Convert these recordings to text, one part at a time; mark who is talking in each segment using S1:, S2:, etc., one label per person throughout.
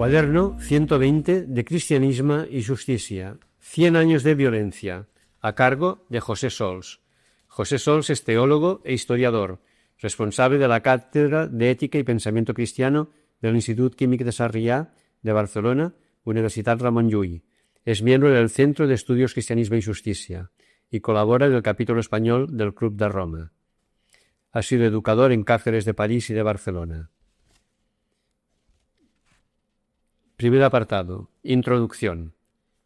S1: Cuaderno 120 de Cristianismo y Justicia, 100 años de violencia, a cargo de José Sols. José Sols es teólogo e historiador, responsable de la Cátedra de Ética y Pensamiento Cristiano del Institut Químic de Sarrià de Barcelona, Universitat Ramon Llull. Es miembro del Centro de Estudios Cristianismo y Justicia y colabora en el capítulo español del Club de Roma. Ha sido educador en cárceles de París y de Barcelona. Primer apartado. Introducción.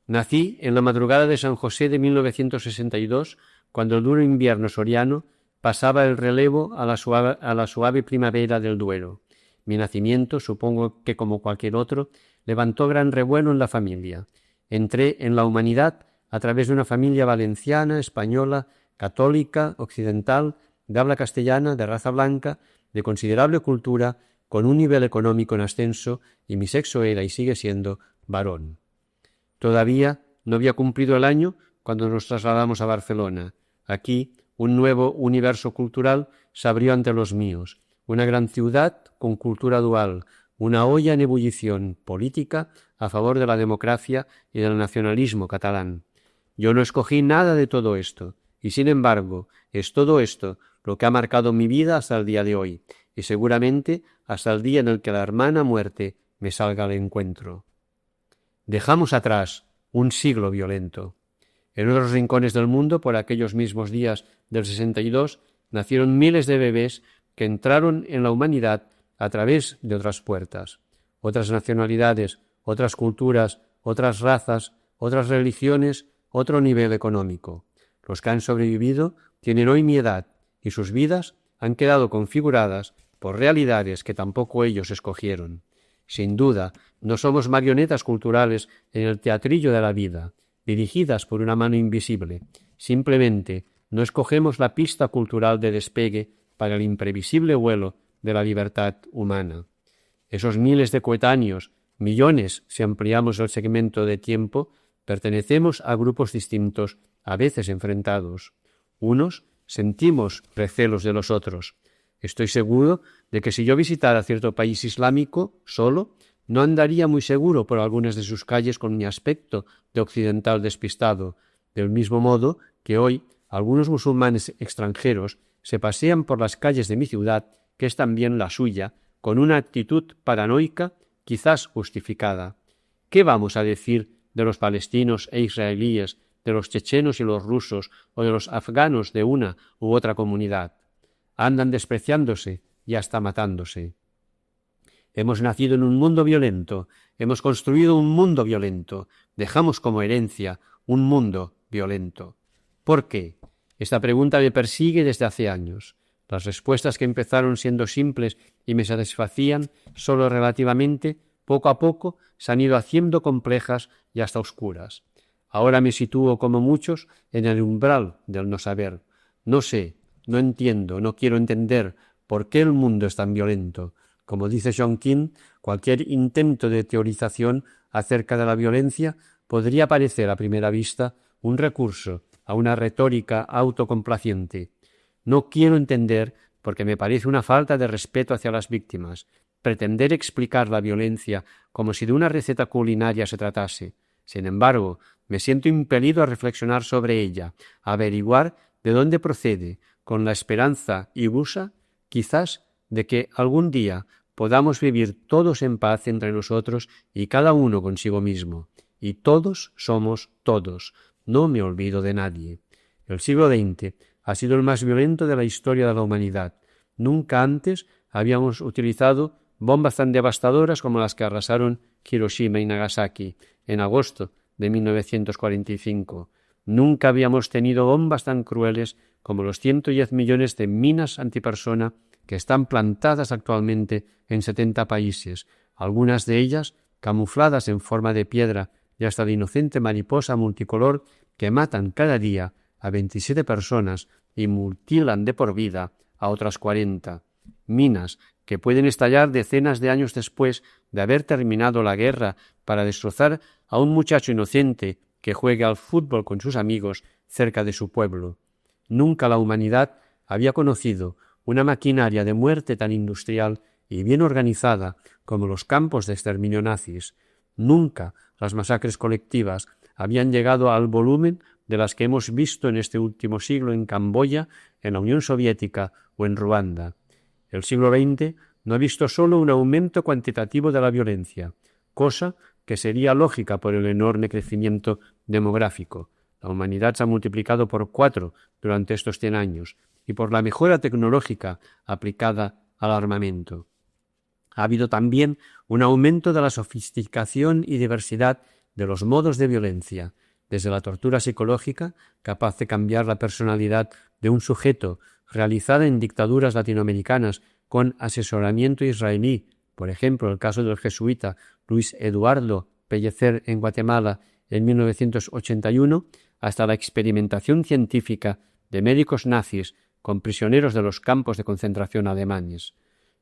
S1: Nací en la madrugada de San José de 1962, cuando el duro invierno soriano pasaba el relevo a la suave primavera del Duero. Mi nacimiento, supongo que como cualquier otro, levantó gran revuelo en la familia. Entré en la humanidad a través de una familia valenciana, española, católica, occidental, de habla castellana, de raza blanca, de considerable cultura, con un nivel económico en ascenso, y mi sexo era y sigue siendo varón. Todavía no había cumplido el año cuando nos trasladamos a Barcelona. Aquí un nuevo universo cultural se abrió ante los míos, una gran ciudad con cultura dual, una olla en ebullición política a favor de la democracia y del nacionalismo catalán. Yo no escogí nada de todo esto, y sin embargo es todo esto lo que ha marcado mi vida hasta el día de hoy, y seguramente hasta el día en el que la hermana muerte me salga al encuentro. Dejamos atrás un siglo violento. En otros rincones del mundo, por aquellos mismos días del 62, nacieron miles de bebés que entraron en la humanidad a través de otras puertas. Otras nacionalidades, otras culturas, otras razas, otras religiones, otro nivel económico. Los que han sobrevivido tienen hoy mi edad y sus vidas han quedado configuradas por realidades que tampoco ellos escogieron. Sin duda, no somos marionetas culturales en el teatrillo de la vida, dirigidas por una mano invisible. Simplemente no escogemos la pista cultural de despegue para el imprevisible vuelo de la libertad humana. Esos miles de coetáneos, millones si ampliamos el segmento de tiempo, pertenecemos a grupos distintos, a veces enfrentados. Unos sentimos recelos de los otros. Estoy seguro de que si yo visitara cierto país islámico solo, no andaría muy seguro por algunas de sus calles con mi aspecto de occidental despistado, del mismo modo que hoy algunos musulmanes extranjeros se pasean por las calles de mi ciudad, que es también la suya, con una actitud paranoica, quizás justificada. ¿Qué vamos a decir de los palestinos e israelíes, de los chechenos y los rusos, o de los afganos de una u otra comunidad? Andan despreciándose y hasta matándose. Hemos nacido en un mundo violento, hemos construido un mundo violento, dejamos como herencia un mundo violento. ¿Por qué? Esta pregunta me persigue desde hace años. Las respuestas que empezaron siendo simples y me satisfacían solo relativamente, poco a poco se han ido haciendo complejas y hasta oscuras. Ahora me sitúo, como muchos, en el umbral del no saber. No sé, no entiendo, no quiero entender por qué el mundo es tan violento. Como dice John King, cualquier intento de teorización acerca de la violencia podría parecer a primera vista un recurso a una retórica autocomplaciente. No quiero entender porque me parece una falta de respeto hacia las víctimas. Pretender explicar la violencia como si de una receta culinaria se tratase. Sin embargo, me siento impelido a reflexionar sobre ella, a averiguar de dónde procede, con la esperanza ilusa, quizás, de que algún día podamos vivir todos en paz entre nosotros y cada uno consigo mismo. Y todos somos todos. No me olvido de nadie. El siglo XX ha sido el más violento de la historia de la humanidad. Nunca antes habíamos utilizado bombas tan devastadoras como las que arrasaron Hiroshima y Nagasaki en agosto de 1945. Nunca habíamos tenido bombas tan crueles como los 110 millones de minas antipersona que están plantadas actualmente en 70 países, algunas de ellas camufladas en forma de piedra y hasta de inocente mariposa multicolor que matan cada día a 27 personas y mutilan de por vida a otras 40. Minas que pueden estallar decenas de años después de haber terminado la guerra para destrozar a un muchacho inocente que juegue al fútbol con sus amigos cerca de su pueblo. Nunca la humanidad había conocido una maquinaria de muerte tan industrial y bien organizada como los campos de exterminio nazis, nunca las masacres colectivas habían llegado al volumen de las que hemos visto en este último siglo en Camboya, en la Unión Soviética o en Ruanda. El siglo XX no ha visto solo un aumento cuantitativo de la violencia, cosa que sería lógica por el enorme crecimiento demográfico. La humanidad se ha multiplicado por 4 durante estos 100 años y por la mejora tecnológica aplicada al armamento. Ha habido también un aumento de la sofisticación y diversidad de los modos de violencia, desde la tortura psicológica, capaz de cambiar la personalidad de un sujeto, realizada en dictaduras latinoamericanas con asesoramiento israelí, por ejemplo el caso del jesuita Luis Eduardo Pellecer en Guatemala en 1981, hasta la experimentación científica de médicos nazis con prisioneros de los campos de concentración alemanes.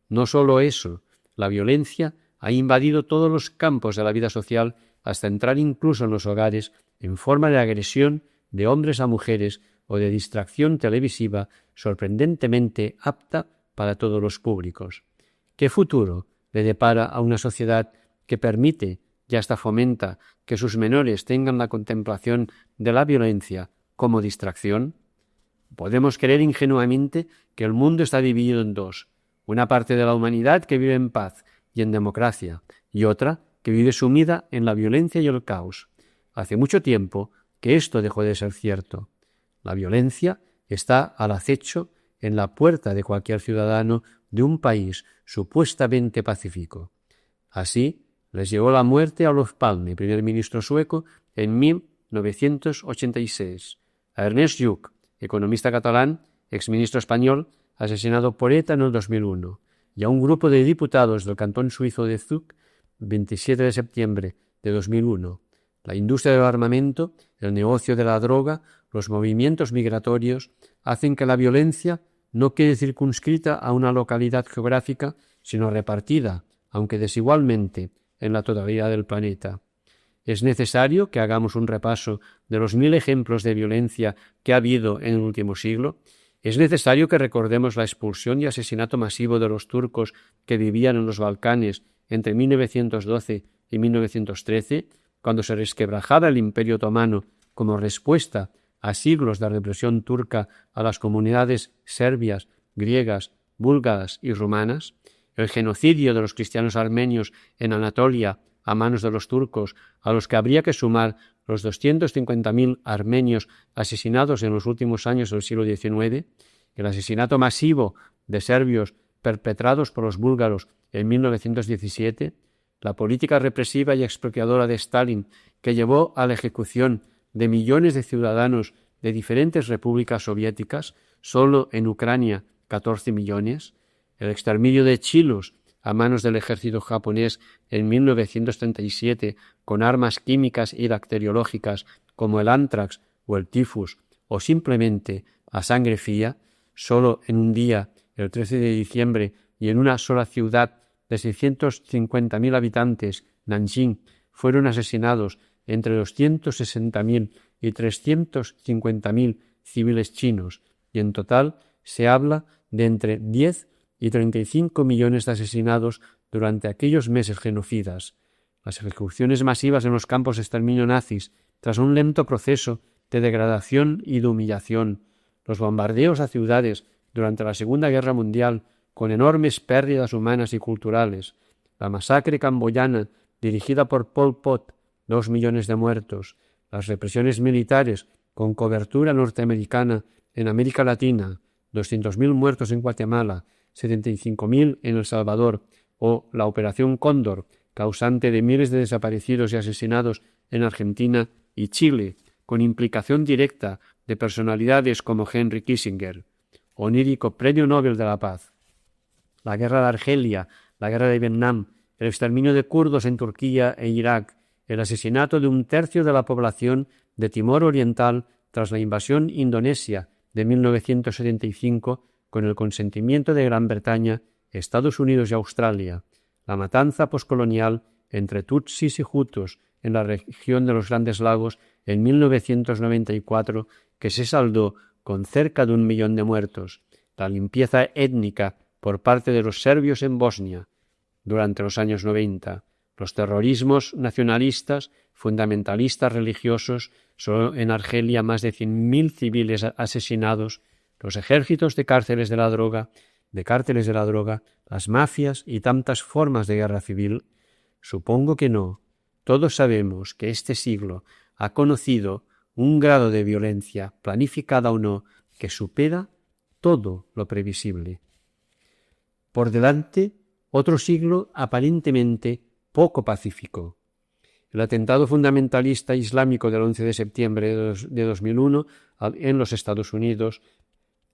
S1: No solo eso, la violencia ha invadido todos los campos de la vida social hasta entrar incluso en los hogares en forma de agresión de hombres a mujeres o de distracción televisiva sorprendentemente apta para todos los públicos. ¿Qué futuro le depara a una sociedad que permite y hasta fomenta que sus menores tengan la contemplación de la violencia como distracción? Podemos creer ingenuamente que el mundo está dividido en dos: una parte de la humanidad que vive en paz y en democracia, y otra que vive sumida en la violencia y el caos. Hace mucho tiempo que esto dejó de ser cierto. La violencia está al acecho en la puerta de cualquier ciudadano de un país supuestamente pacífico. Así les llegó la muerte a Olof Palme, primer ministro sueco, en 1986, a Ernest Lluch, economista catalán, exministro español, asesinado por ETA en el 2001, y a un grupo de diputados del cantón suizo de Zug, 27 de septiembre de 2001. La industria del armamento, el negocio de la droga, los movimientos migratorios hacen que la violencia no quede circunscrita a una localidad geográfica, sino repartida, aunque desigualmente, en la totalidad del planeta. Es necesario que hagamos un repaso de los 1000 ejemplos de violencia que ha habido en el último siglo. Es necesario que recordemos la expulsión y asesinato masivo de los turcos que vivían en los Balcanes entre 1912 y 1913, cuando se resquebrajaba el Imperio Otomano como respuesta a siglos de represión turca a las comunidades serbias, griegas, búlgaras y rumanas, el genocidio de los cristianos armenios en Anatolia a manos de los turcos, a los que habría que sumar los 250.000 armenios asesinados en los últimos años del siglo XIX, el asesinato masivo de serbios perpetrados por los búlgaros en 1917, la política represiva y expropiadora de Stalin que llevó a la ejecución de millones de ciudadanos de diferentes repúblicas soviéticas, solo en Ucrania 14 millones, el exterminio de chilos a manos del ejército japonés en 1937 con armas químicas y bacteriológicas como el ántrax o el tifus, o simplemente a sangre fría, solo en un día, el 13 de diciembre, y en una sola ciudad de 650.000 habitantes, Nanjing, fueron asesinados entre 260.000 y 350.000 civiles chinos, y en total se habla de entre 10 y 35 millones de asesinados durante aquellos meses genocidas. Las ejecuciones masivas en los campos de exterminio nazis, tras un lento proceso de degradación y de humillación, los bombardeos a ciudades durante la Segunda Guerra Mundial con enormes pérdidas humanas y culturales, la masacre camboyana dirigida por Pol Pot, 2 millones de muertos, las represiones militares con cobertura norteamericana en América Latina, 200.000 muertos en Guatemala, 75.000 en El Salvador, o la Operación Cóndor, causante de miles de desaparecidos y asesinados en Argentina y Chile, con implicación directa de personalidades como Henry Kissinger, onírico Premio Nobel de la Paz. La guerra de Argelia, la guerra de Vietnam, el exterminio de kurdos en Turquía e Irak, el asesinato de 1/3 de la población de Timor Oriental tras la invasión indonesia de 1975 con el consentimiento de Gran Bretaña, Estados Unidos y Australia, la matanza poscolonial entre tutsis y hutus en la región de los Grandes Lagos en 1994, que se saldó con cerca de 1 millón de muertos, la limpieza étnica por parte de los serbios en Bosnia durante los años 90, los terrorismos nacionalistas, fundamentalistas religiosos, solo en Argelia más de 100.000 civiles asesinados, los ejércitos de cárteles de la droga, las mafias y tantas formas de guerra civil. Supongo que no. Todos sabemos que este siglo ha conocido un grado de violencia, planificada o no, que supera todo lo previsible. Por delante, otro siglo aparentemente poco pacífico. El atentado fundamentalista islámico del 11 de septiembre de 2001 en los Estados Unidos,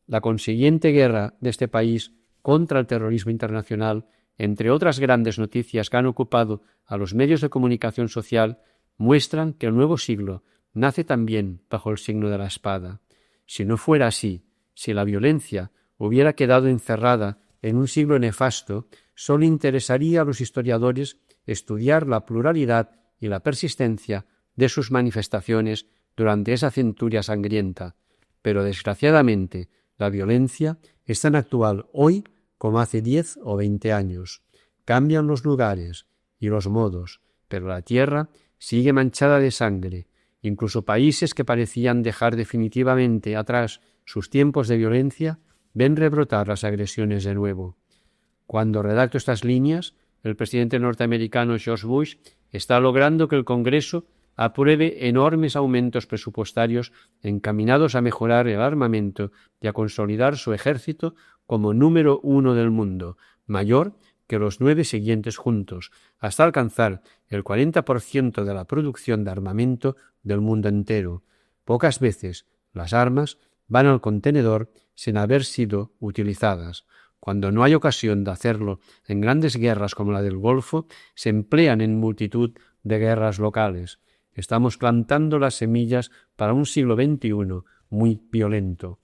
S1: la consiguiente guerra de este país contra el terrorismo internacional, entre otras grandes noticias que han ocupado a los medios de comunicación social, muestran que el nuevo siglo nace también bajo el signo de la espada. Si no fuera así, si la violencia hubiera quedado encerrada en un siglo nefasto, solo interesaría a los historiadores estudiar la pluralidad y la persistencia de sus manifestaciones durante esa centuria sangrienta. Pero desgraciadamente, la violencia es tan actual hoy como hace 10 o 20 años. Cambian los lugares y los modos, pero la tierra sigue manchada de sangre. Incluso países que parecían dejar definitivamente atrás sus tiempos de violencia ven rebrotar las agresiones de nuevo. Cuando redacto estas líneas, el presidente norteamericano George Bush está logrando que el Congreso apruebe enormes aumentos presupuestarios encaminados a mejorar el armamento y a consolidar su ejército como número 1 del mundo, mayor que los 9 siguientes juntos, hasta alcanzar el 40% de la producción de armamento del mundo entero. Pocas veces las armas van al contenedor sin haber sido utilizadas. Cuando no hay ocasión de hacerlo en grandes guerras como la del Golfo, se emplean en multitud de guerras locales. Estamos plantando las semillas para un siglo XXI muy violento.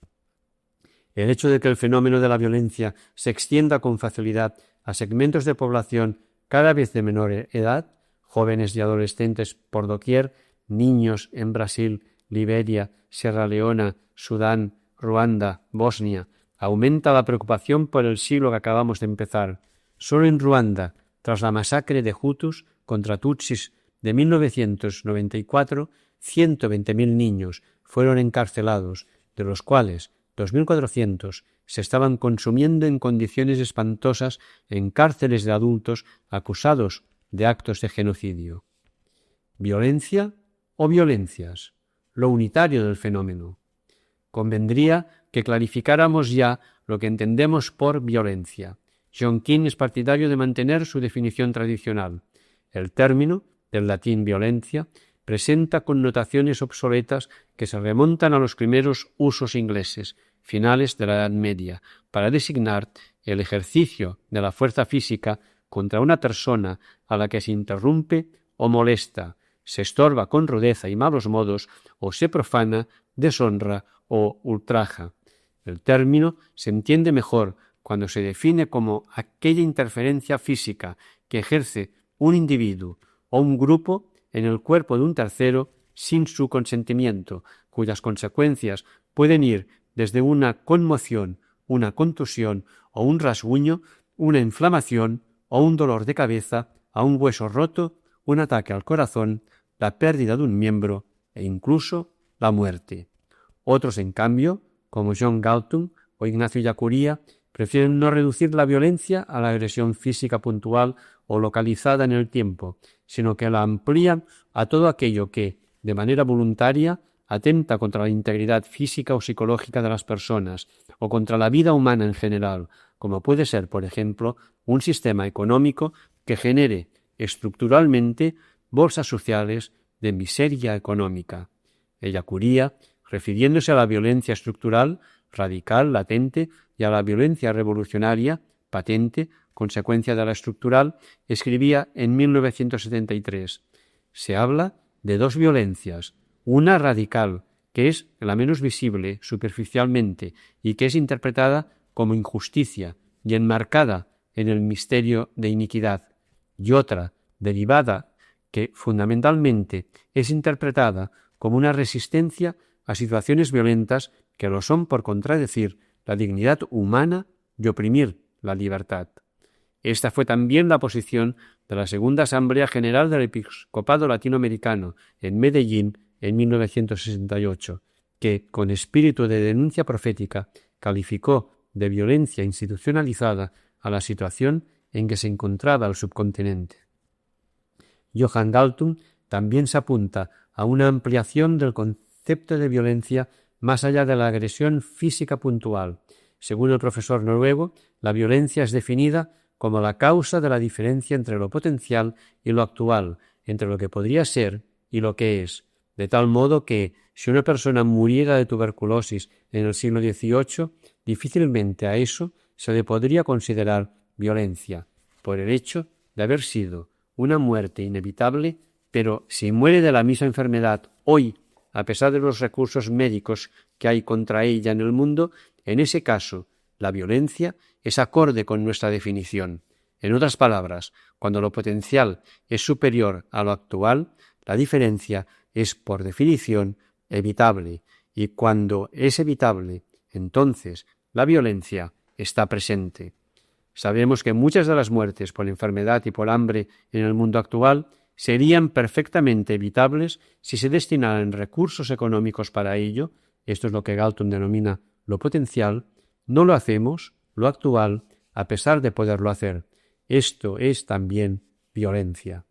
S1: El hecho de que el fenómeno de la violencia se extienda con facilidad a segmentos de población cada vez de menor edad, jóvenes y adolescentes por doquier, niños en Brasil, Liberia, Sierra Leona, Sudán, Ruanda, Bosnia, aumenta la preocupación por el siglo que acabamos de empezar. Solo en Ruanda, tras la masacre de Hutus contra Tutsis de 1994, 120.000 niños fueron encarcelados, de los cuales 2.400 se estaban consumiendo en condiciones espantosas en cárceles de adultos acusados de actos de genocidio. ¿Violencia o violencias? Lo unitario del fenómeno. Convendría que clarificáramos ya lo que entendemos por violencia. John King es partidario de mantener su definición tradicional. El término, del latín violencia, presenta connotaciones obsoletas que se remontan a los primeros usos ingleses, finales de la Edad Media, para designar el ejercicio de la fuerza física contra una persona a la que se interrumpe o molesta, se estorba con rudeza y malos modos o se profana, deshonra o ultraja. El término se entiende mejor cuando se define como aquella interferencia física que ejerce un individuo o un grupo en el cuerpo de un tercero sin su consentimiento, cuyas consecuencias pueden ir desde una conmoción, una contusión o un rasguño, una inflamación o un dolor de cabeza, a un hueso roto, un ataque al corazón, la pérdida de un miembro e incluso la muerte. Otros, en cambio, como John Galtung o Ignacio Ellacuría, prefieren no reducir la violencia a la agresión física puntual o localizada en el tiempo, sino que la amplían a todo aquello que, de manera voluntaria, atenta contra la integridad física o psicológica de las personas o contra la vida humana en general, como puede ser, por ejemplo, un sistema económico que genere estructuralmente bolsas sociales de miseria económica. Ellacuría, refiriéndose a la violencia estructural, radical, latente, y a la violencia revolucionaria, patente, consecuencia de la estructural, escribía en 1973: se habla de dos violencias, una radical, que es la menos visible superficialmente y que es interpretada como injusticia y enmarcada en el misterio de iniquidad, y otra, derivada, que fundamentalmente es interpretada como una resistencia a situaciones violentas que lo son por contradecir la dignidad humana y oprimir la libertad. Esta fue también la posición de la Segunda Asamblea General del Episcopado Latinoamericano en Medellín en 1968, que, con espíritu de denuncia profética, calificó de violencia institucionalizada a la situación en que se encontraba el subcontinente. Johann Galtung también se apunta a una ampliación del concepto de violencia más allá de la agresión física puntual. Según el profesor noruego, la violencia es definida como la causa de la diferencia entre lo potencial y lo actual, entre lo que podría ser y lo que es, de tal modo que, si una persona muriera de tuberculosis en el siglo XVIII, difícilmente a eso se le podría considerar violencia, por el hecho de haber sido una muerte inevitable, pero si muere de la misma enfermedad hoy, a pesar de los recursos médicos que hay contra ella en el mundo, en ese caso la violencia es acorde con nuestra definición. En otras palabras, cuando lo potencial es superior a lo actual, la diferencia es, por definición, evitable, y cuando es evitable, entonces la violencia está presente. Sabemos que muchas de las muertes por enfermedad y por hambre en el mundo actual serían perfectamente evitables si se destinaran recursos económicos para ello. Esto es lo que Galtung denomina lo potencial. No lo hacemos, lo actual, a pesar de poderlo hacer. Esto es también violencia.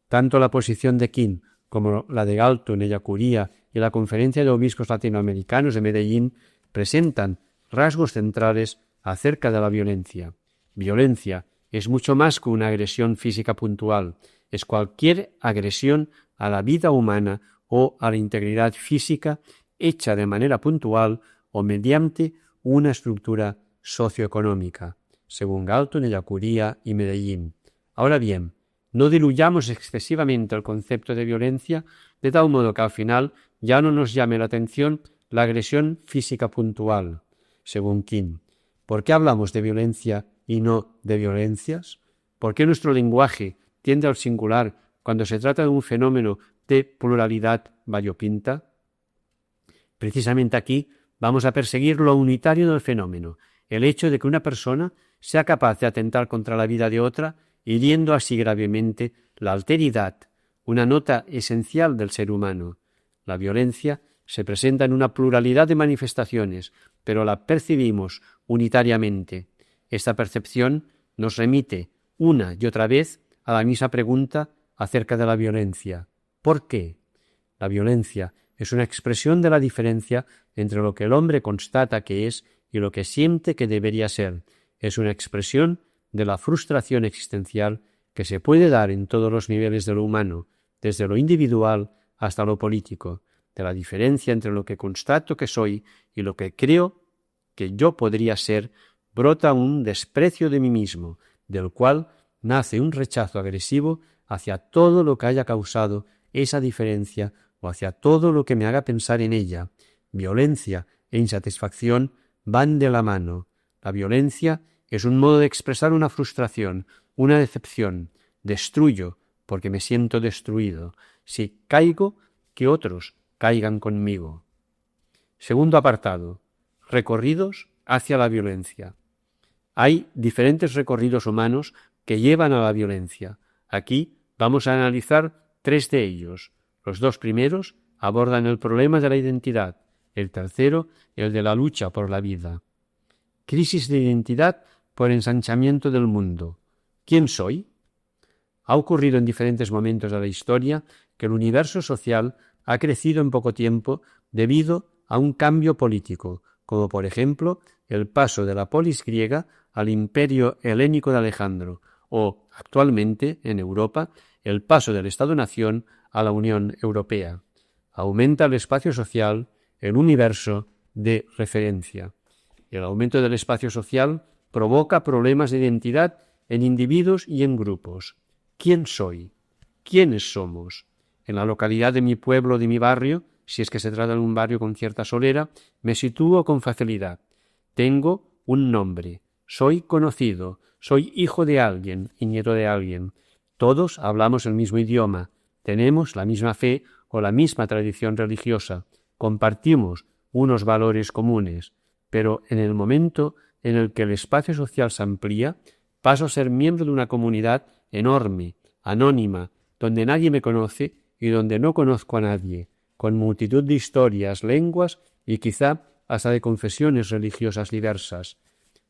S1: Tanto la posición de King como la de Galtung, Ellacuría y la Conferencia de Obispos Latinoamericanos de Medellín presentan rasgos centrales acerca de la violencia. Violencia es mucho más que una agresión física puntual, es cualquier agresión a la vida humana o a la integridad física hecha de manera puntual o mediante una estructura socioeconómica, según Galtung, Ellacuría y Medellín. Ahora bien, no diluyamos excesivamente el concepto de violencia de tal modo que al final ya no nos llame la atención la agresión física puntual, según King. ¿Por qué hablamos de violencia y no de violencias? ¿Por qué nuestro lenguaje tiende al singular cuando se trata de un fenómeno de pluralidad variopinta? Precisamente aquí vamos a perseguir lo unitario del fenómeno, el hecho de que una persona sea capaz de atentar contra la vida de otra, hiriendo así gravemente la alteridad, una nota esencial del ser humano. La violencia se presenta en una pluralidad de manifestaciones, pero la percibimos unitariamente. Esta percepción nos remite una y otra vez a la misma pregunta acerca de la violencia. ¿Por qué? La violencia es una expresión de la diferencia entre lo que el hombre constata que es y lo que siente que debería ser. Es una expresión de la frustración existencial que se puede dar en todos los niveles de lo humano, desde lo individual hasta lo político, de la diferencia entre lo que constato que soy y lo que creo que yo podría ser, brota un desprecio de mí mismo, del cual nace un rechazo agresivo hacia todo lo que haya causado esa diferencia o hacia todo lo que me haga pensar en ella. Violencia e insatisfacción van de la mano. La violencia es un modo de expresar una frustración, una decepción. Destruyo porque me siento destruido. Si caigo, que otros caigan conmigo. Segundo apartado. Recorridos hacia la violencia. Hay diferentes recorridos humanos que llevan a la violencia. Aquí vamos a analizar 3 de ellos. Los 2 primeros abordan el problema de la identidad, el tercero el de la lucha por la vida. Crisis de identidad por ensanchamiento del mundo. ¿Quién soy? Ha ocurrido en diferentes momentos de la historia que el universo social ha crecido en poco tiempo debido a un cambio político, como por ejemplo el paso de la polis griega al imperio helénico de Alejandro, o, actualmente, en Europa, el paso del Estado-nación a la Unión Europea. Aumenta el espacio social, el universo de referencia. El aumento del espacio social provoca problemas de identidad en individuos y en grupos. ¿Quién soy? ¿Quiénes somos? En la localidad de mi pueblo, de mi barrio, si es que se trata de un barrio con cierta solera, me sitúo con facilidad. Tengo un nombre, soy conocido, soy hijo de alguien y nieto de alguien. Todos hablamos el mismo idioma, tenemos la misma fe o la misma tradición religiosa, compartimos unos valores comunes, pero en el momento en el que el espacio social se amplía, paso a ser miembro de una comunidad enorme, anónima, donde nadie me conoce y donde no conozco a nadie, con multitud de historias, lenguas y quizá hasta de confesiones religiosas diversas.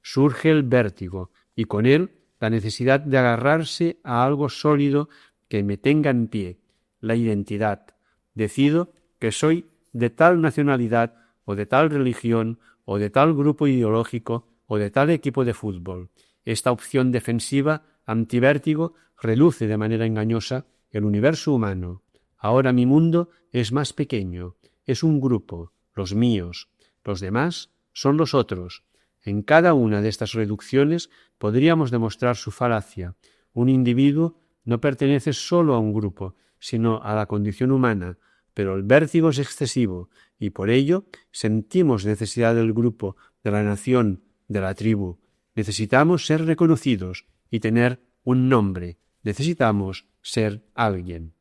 S1: Surge el vértigo y con él la necesidad de agarrarse a algo sólido que me tenga en pie, la identidad. Decido que soy de tal nacionalidad o de tal religión o de tal grupo ideológico o de tal equipo de fútbol. Esta opción defensiva antivértigo reluce de manera engañosa el universo humano. Ahora mi mundo es más pequeño, es un grupo, los míos. Los demás son los otros. En cada una de estas reducciones podríamos demostrar su falacia. Un individuo no pertenece solo a un grupo, sino a la condición humana, pero el vértigo es excesivo y por ello sentimos necesidad del grupo, de la nación, de la tribu. Necesitamos ser reconocidos y tener un nombre. Necesitamos ser alguien.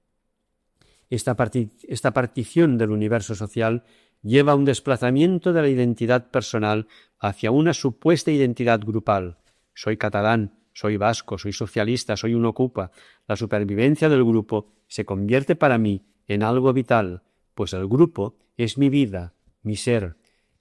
S1: Esta partición del universo social lleva a un desplazamiento de la identidad personal hacia una supuesta identidad grupal. Soy catalán, soy vasco, soy socialista, soy un ocupa. La supervivencia del grupo se convierte para mí en algo vital, pues el grupo es mi vida, mi ser.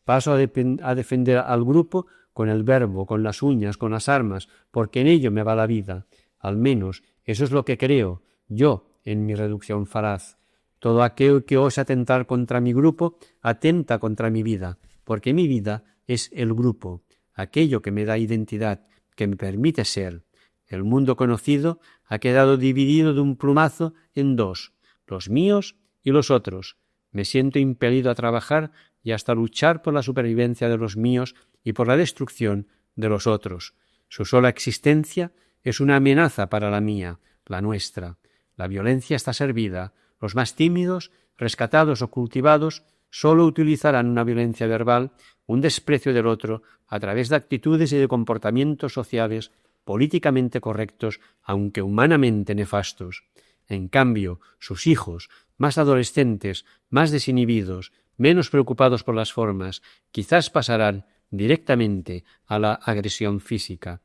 S1: Paso a defender al grupo con el verbo, con las uñas, con las armas, porque en ello me va la vida. Al menos eso es lo que creo yo en mi reducción falaz. Todo aquello que osa atentar contra mi grupo atenta contra mi vida, porque mi vida es el grupo, aquello que me da identidad, que me permite ser. El mundo conocido ha quedado dividido de un plumazo en dos, los míos y los otros. Me siento impelido a trabajar y hasta luchar por la supervivencia de los míos y por la destrucción de los otros. Su sola existencia es una amenaza para la mía, la nuestra. La violencia está servida. Los más tímidos, rescatados o cultivados, sólo utilizarán una violencia verbal, un desprecio del otro, a través de actitudes y de comportamientos sociales políticamente correctos, aunque humanamente nefastos. En cambio, sus hijos, más adolescentes, más desinhibidos, menos preocupados por las formas, quizás pasarán directamente a la agresión física.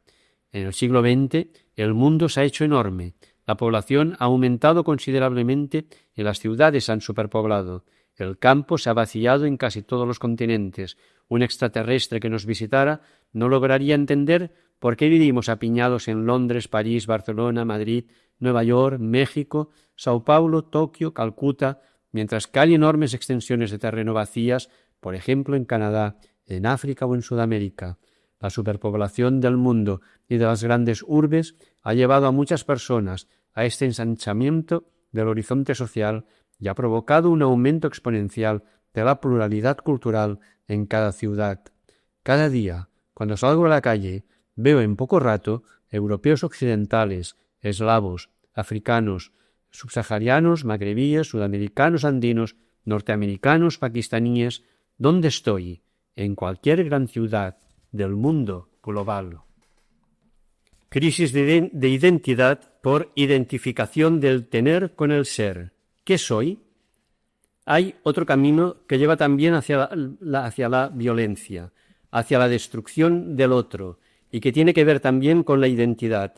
S1: En el siglo XX, el mundo se ha hecho enorme. La población ha aumentado considerablemente y las ciudades se han superpoblado. El campo se ha vaciado en casi todos los continentes. Un extraterrestre que nos visitara no lograría entender por qué vivimos apiñados en Londres, París, Barcelona, Madrid, Nueva York, México, Sao Paulo, Tokio, Calcuta, mientras que hay enormes extensiones de terreno vacías, por ejemplo en Canadá, en África o en Sudamérica. La superpoblación del mundo y de las grandes urbes ha llevado a muchas personas a este ensanchamiento del horizonte social y ha provocado un aumento exponencial de la pluralidad cultural en cada ciudad. Cada día, cuando salgo a la calle, veo en poco rato europeos occidentales, eslavos, africanos, subsaharianos, magrebíes, sudamericanos, andinos, norteamericanos, pakistaníes. ¿Dónde estoy? En cualquier gran ciudad del mundo global. Crisis de identidad por identificación del tener con el ser. ¿Qué soy? Hay otro camino que lleva también hacia la violencia, hacia la destrucción del otro, y que tiene que ver también con la identidad.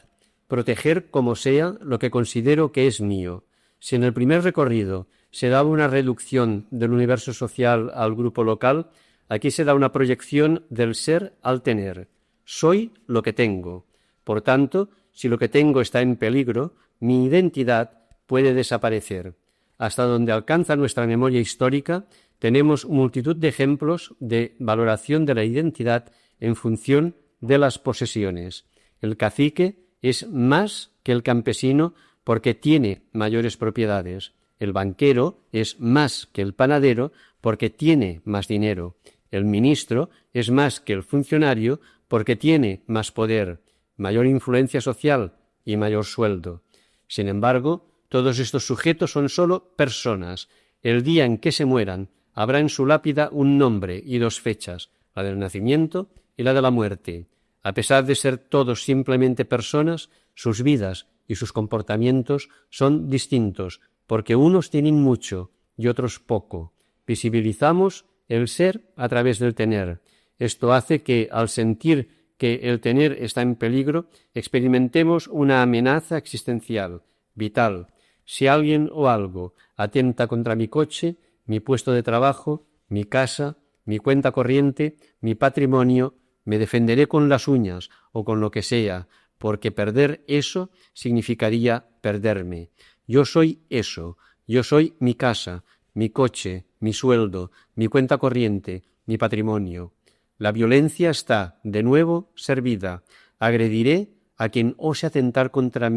S1: Proteger como sea lo que considero que es mío. Si en el primer recorrido se daba una reducción del universo social al grupo local, aquí se da una proyección del ser al tener. Soy lo que tengo. Por tanto, si lo que tengo está en peligro, mi identidad puede desaparecer. Hasta donde alcanza nuestra memoria histórica, tenemos multitud de ejemplos de valoración de la identidad en función de las posesiones. El cacique es más que el campesino porque tiene mayores propiedades. El banquero es más que el panadero porque tiene más dinero. El ministro es más que el funcionario porque tiene más poder, mayor influencia social y mayor sueldo. Sin embargo, todos estos sujetos son sólo personas. El día en que se mueran, habrá en su lápida un nombre y dos fechas, la del nacimiento y la de la muerte. A pesar de ser todos simplemente personas, sus vidas y sus comportamientos son distintos, porque unos tienen mucho y otros poco. Visibilizamos el ser a través del tener. Esto hace que, al sentir que el tener está en peligro, experimentemos una amenaza existencial, vital. Si alguien o algo atenta contra mi coche, mi puesto de trabajo, mi casa, mi cuenta corriente, mi patrimonio, me defenderé con las uñas o con lo que sea, porque perder eso significaría perderme. Yo soy eso, yo soy mi casa, mi coche, mi sueldo, mi cuenta corriente, mi patrimonio. La violencia está, de nuevo, servida. Agrediré a quien ose atentar contra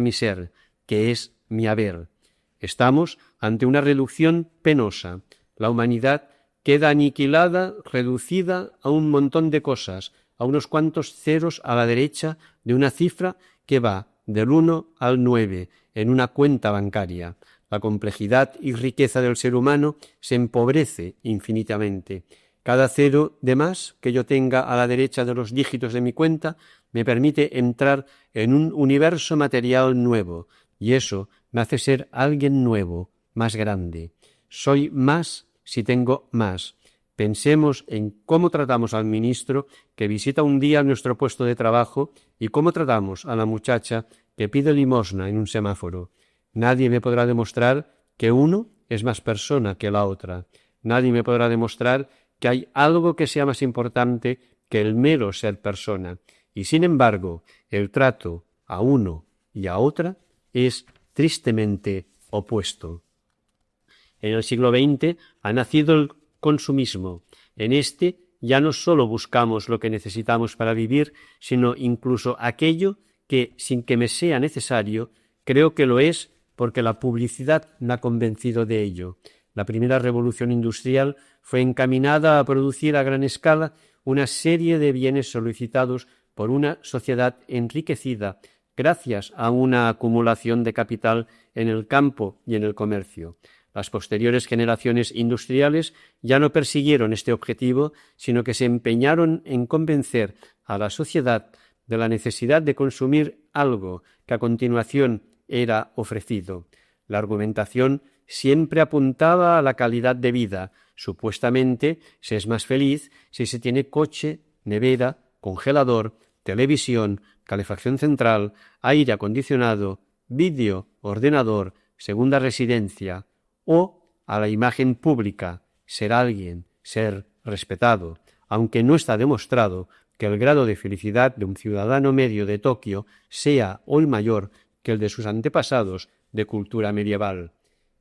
S1: mi ser, que es mi haber. Estamos ante una reducción penosa. La humanidad queda aniquilada, reducida a un montón de cosas, a unos cuantos ceros a la derecha de una cifra que va del 1 al 9 en una cuenta bancaria. La complejidad y riqueza del ser humano se empobrece infinitamente. Cada cero de más que yo tenga a la derecha de los dígitos de mi cuenta me permite entrar en un universo material nuevo, y eso me hace ser alguien nuevo, más grande. Soy más si tengo más. Pensemos en cómo tratamos al ministro que visita un día nuestro puesto de trabajo y cómo tratamos a la muchacha que pide limosna en un semáforo. Nadie me podrá demostrar que uno es más persona que la otra. Nadie me podrá demostrar que hay algo que sea más importante que el mero ser persona. Y sin embargo, el trato a uno y a otra es tristemente opuesto. En el siglo XX ha nacido el consumismo. En este ya no solo buscamos lo que necesitamos para vivir, sino incluso aquello que, sin que me sea necesario, creo que lo es porque la publicidad me ha convencido de ello. La primera revolución industrial fue encaminada a producir a gran escala una serie de bienes solicitados por una sociedad enriquecida gracias a una acumulación de capital en el campo y en el comercio. Las posteriores generaciones industriales ya no persiguieron este objetivo, sino que se empeñaron en convencer a la sociedad de la necesidad de consumir algo que a continuación era ofrecido. La argumentación siempre apuntaba a la calidad de vida. Supuestamente se es más feliz si se tiene coche, nevera, congelador, televisión, calefacción central, aire acondicionado, vídeo, ordenador, segunda residencia, o a la imagen pública, ser alguien, ser respetado, aunque no está demostrado que el grado de felicidad de un ciudadano medio de Tokio sea hoy mayor que el de sus antepasados de cultura medieval.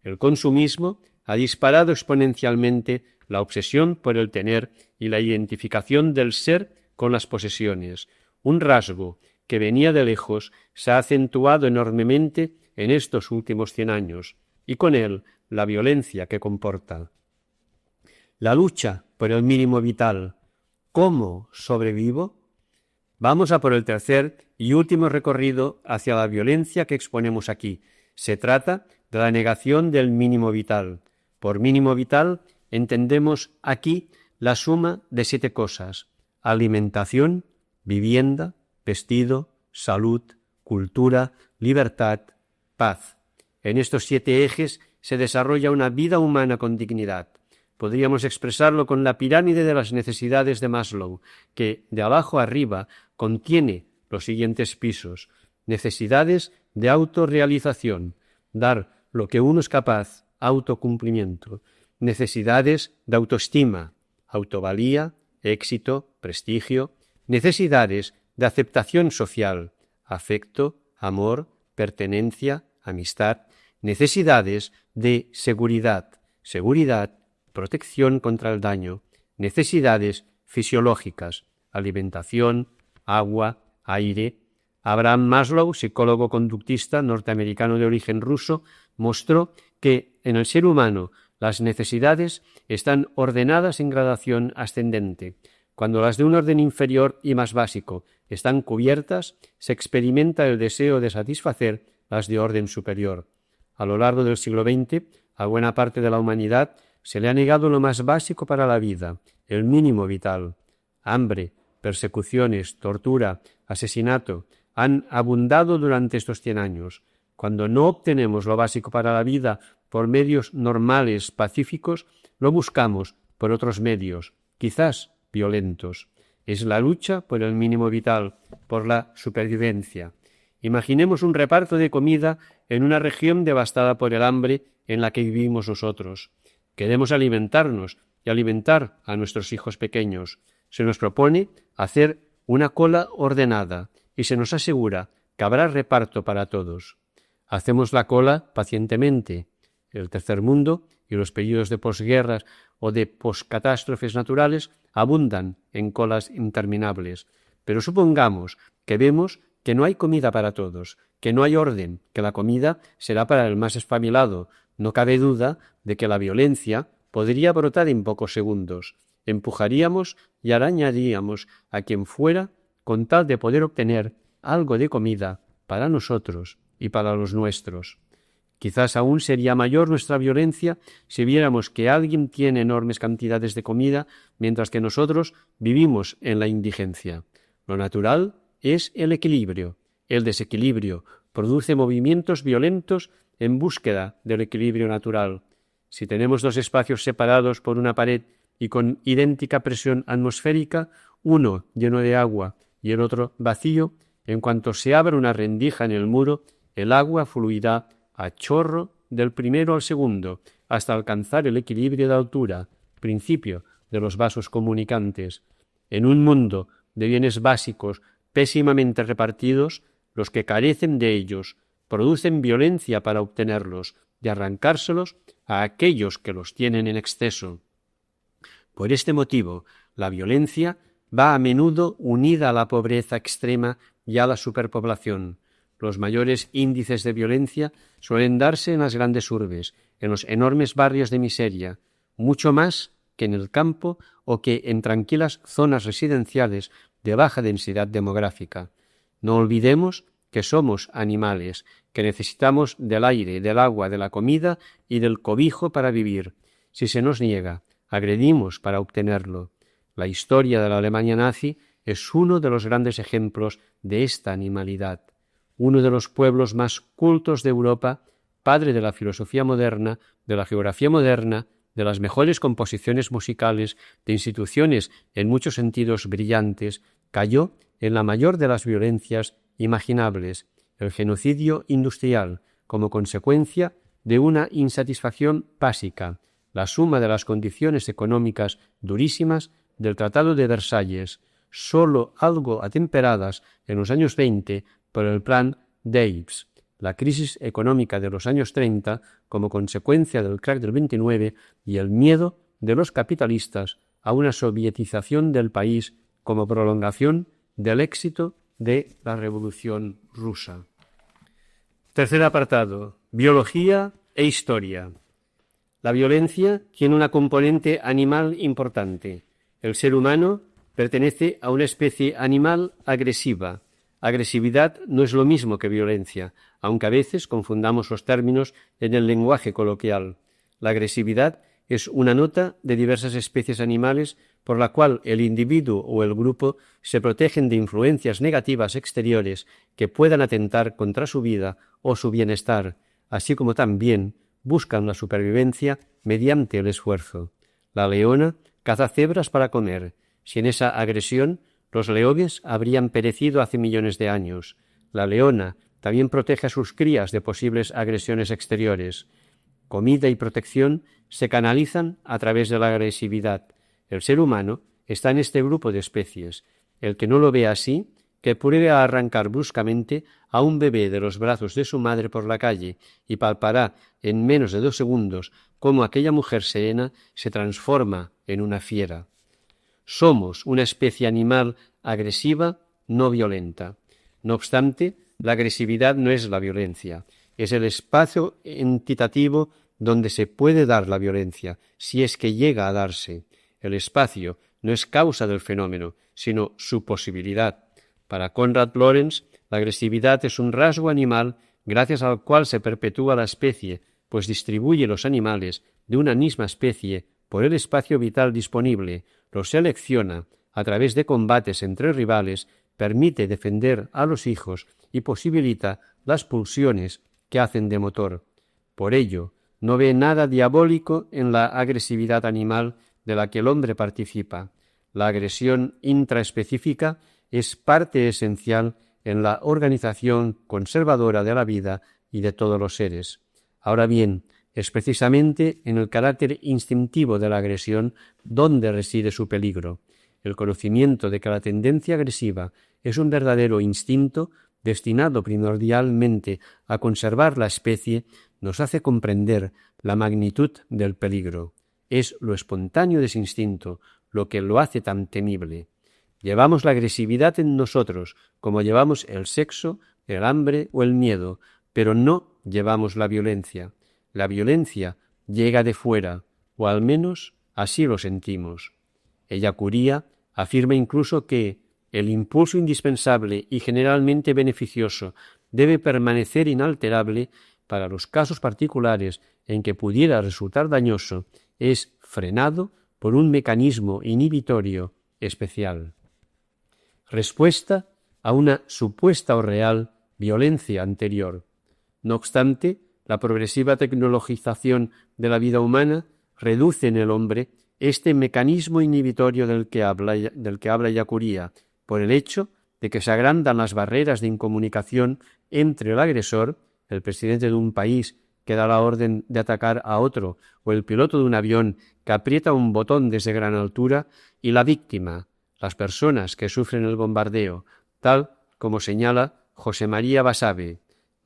S1: El consumismo ha disparado exponencialmente la obsesión por el tener y la identificación del ser con las posesiones. Un rasgo que venía de lejos se ha acentuado enormemente en estos últimos 100 años, y con él la violencia que comporta. La lucha por el mínimo vital. ¿Cómo sobrevivo? Vamos a por el tercer y último recorrido hacia la violencia que exponemos aquí. Se trata de la negación del mínimo vital. Por mínimo vital entendemos aquí la suma de 7 cosas: alimentación, vivienda, vestido, salud, cultura, libertad, paz. En estos 7 ejes se desarrolla una vida humana con dignidad. Podríamos expresarlo con la pirámide de las necesidades de Maslow, que de abajo a arriba contiene los siguientes pisos: necesidades de autorrealización, dar lo que uno es capaz, autocumplimiento; necesidades de autoestima, autovalía, éxito, prestigio; necesidades de aceptación social, afecto, amor, pertenencia, amistad; necesidades de seguridad, protección contra el daño; necesidades fisiológicas, alimentación, agua, aire. Abraham Maslow, psicólogo conductista norteamericano de origen ruso, mostró que en el ser humano las necesidades están ordenadas en gradación ascendente. Cuando las de un orden inferior y más básico están cubiertas, se experimenta el deseo de satisfacer las de orden superior. A lo largo del siglo XX, a buena parte de la humanidad se le ha negado lo más básico para la vida, el mínimo vital. Hambre, persecuciones, tortura, asesinato han abundado durante estos 100 años. Cuando no obtenemos lo básico para la vida por medios normales, pacíficos, lo buscamos por otros medios, quizás violentos. Es la lucha por el mínimo vital, por la supervivencia. Imaginemos un reparto de comida en una región devastada por el hambre en la que vivimos nosotros. Queremos alimentarnos y alimentar a nuestros hijos pequeños. Se nos propone hacer una cola ordenada y se nos asegura que habrá reparto para todos. Hacemos la cola pacientemente. El tercer mundo y los periodos de posguerras o de poscatástrofes naturales abundan en colas interminables. Pero supongamos que vemos que no hay comida para todos, que no hay orden, que la comida será para el más espabilado. No cabe duda de que la violencia podría brotar en pocos segundos. Empujaríamos y arañaríamos a quien fuera con tal de poder obtener algo de comida para nosotros y para los nuestros. Quizás aún sería mayor nuestra violencia si viéramos que alguien tiene enormes cantidades de comida mientras que nosotros vivimos en la indigencia. Lo natural es el equilibrio. El desequilibrio produce movimientos violentos en búsqueda del equilibrio natural. Si tenemos dos espacios separados por una pared y con idéntica presión atmosférica, uno lleno de agua y el otro vacío, en cuanto se abra una rendija en el muro, el agua fluirá a chorro del primero al segundo, hasta alcanzar el equilibrio de altura, principio de los vasos comunicantes. En un mundo de bienes básicos pésimamente repartidos, los que carecen de ellos producen violencia para obtenerlos y arrancárselos a aquellos que los tienen en exceso. Por este motivo, la violencia va a menudo unida a la pobreza extrema y a la superpoblación. Los mayores índices de violencia suelen darse en las grandes urbes, en los enormes barrios de miseria, mucho más que en el campo o que en tranquilas zonas residenciales de baja densidad demográfica. No olvidemos que somos animales, que necesitamos del aire, del agua, de la comida y del cobijo para vivir. Si se nos niega, agredimos para obtenerlo. La historia de la Alemania nazi es uno de los grandes ejemplos de esta animalidad. Uno de los pueblos más cultos de Europa, padre de la filosofía moderna, de la geografía moderna, de las mejores composiciones musicales, de instituciones en muchos sentidos brillantes, cayó en la mayor de las violencias imaginables, el genocidio industrial, como consecuencia de una insatisfacción básica, la suma de las condiciones económicas durísimas del Tratado de Versalles, sólo algo atemperadas en los años 20 por el Plan Dayves, la crisis económica de los años 30 como consecuencia del crack del 29 y el miedo de los capitalistas a una sovietización del país como prolongación del éxito de la Revolución Rusa. Tercer apartado: biología e historia. La violencia tiene una componente animal importante. El ser humano pertenece a una especie animal agresiva. Agresividad no es lo mismo que violencia, aunque a veces confundamos los términos en el lenguaje coloquial. La agresividad es una nota de diversas especies animales por la cual el individuo o el grupo se protegen de influencias negativas exteriores que puedan atentar contra su vida o su bienestar, así como también buscan la supervivencia mediante el esfuerzo. La leona caza cebras para comer. Sin esa agresión, los leones habrían perecido hace millones de años. La leona también protege a sus crías de posibles agresiones exteriores. Comida y protección se canalizan a través de la agresividad. El ser humano está en este grupo de especies. El que no lo vea así, que pruebe a arrancar bruscamente a un bebé de los brazos de su madre por la calle y palpará en menos de 2 segundos cómo aquella mujer serena se transforma en una fiera. Somos una especie animal agresiva, no violenta. No obstante, la agresividad no es la violencia, es el espacio entitativo donde se puede dar la violencia, si es que llega a darse. El espacio no es causa del fenómeno, sino su posibilidad. Para Konrad Lorenz, la agresividad es un rasgo animal gracias al cual se perpetúa la especie, pues distribuye los animales de una misma especie por el espacio vital disponible, los selecciona a través de combates entre rivales, permite defender a los hijos y posibilita las pulsiones que hacen de motor. Por ello, no ve nada diabólico en la agresividad animal de la que el hombre participa. La agresión intraespecífica es parte esencial en la organización conservadora de la vida y de todos los seres. Ahora bien, es precisamente en el carácter instintivo de la agresión donde reside su peligro. El conocimiento de que la tendencia agresiva es un verdadero instinto destinado primordialmente a conservar la especie nos hace comprender la magnitud del peligro. Es lo espontáneo de ese instinto lo que lo hace tan temible. Llevamos la agresividad en nosotros, como llevamos el sexo, el hambre o el miedo, pero no llevamos la violencia. La violencia llega de fuera, o al menos así lo sentimos. Ellacuría afirma incluso que el impulso indispensable y generalmente beneficioso debe permanecer inalterable. Para los casos particulares en que pudiera resultar dañoso, es frenado por un mecanismo inhibitorio especial. Respuesta a una supuesta o real violencia anterior. No obstante, la progresiva tecnologización de la vida humana reduce en el hombre este mecanismo inhibitorio del que habla Ellacuría, por el hecho de que se agrandan las barreras de incomunicación entre el agresor, el presidente de un país que da la orden de atacar a otro, o el piloto de un avión que aprieta un botón desde gran altura, y la víctima, las personas que sufren el bombardeo, tal como señala José María Basabe.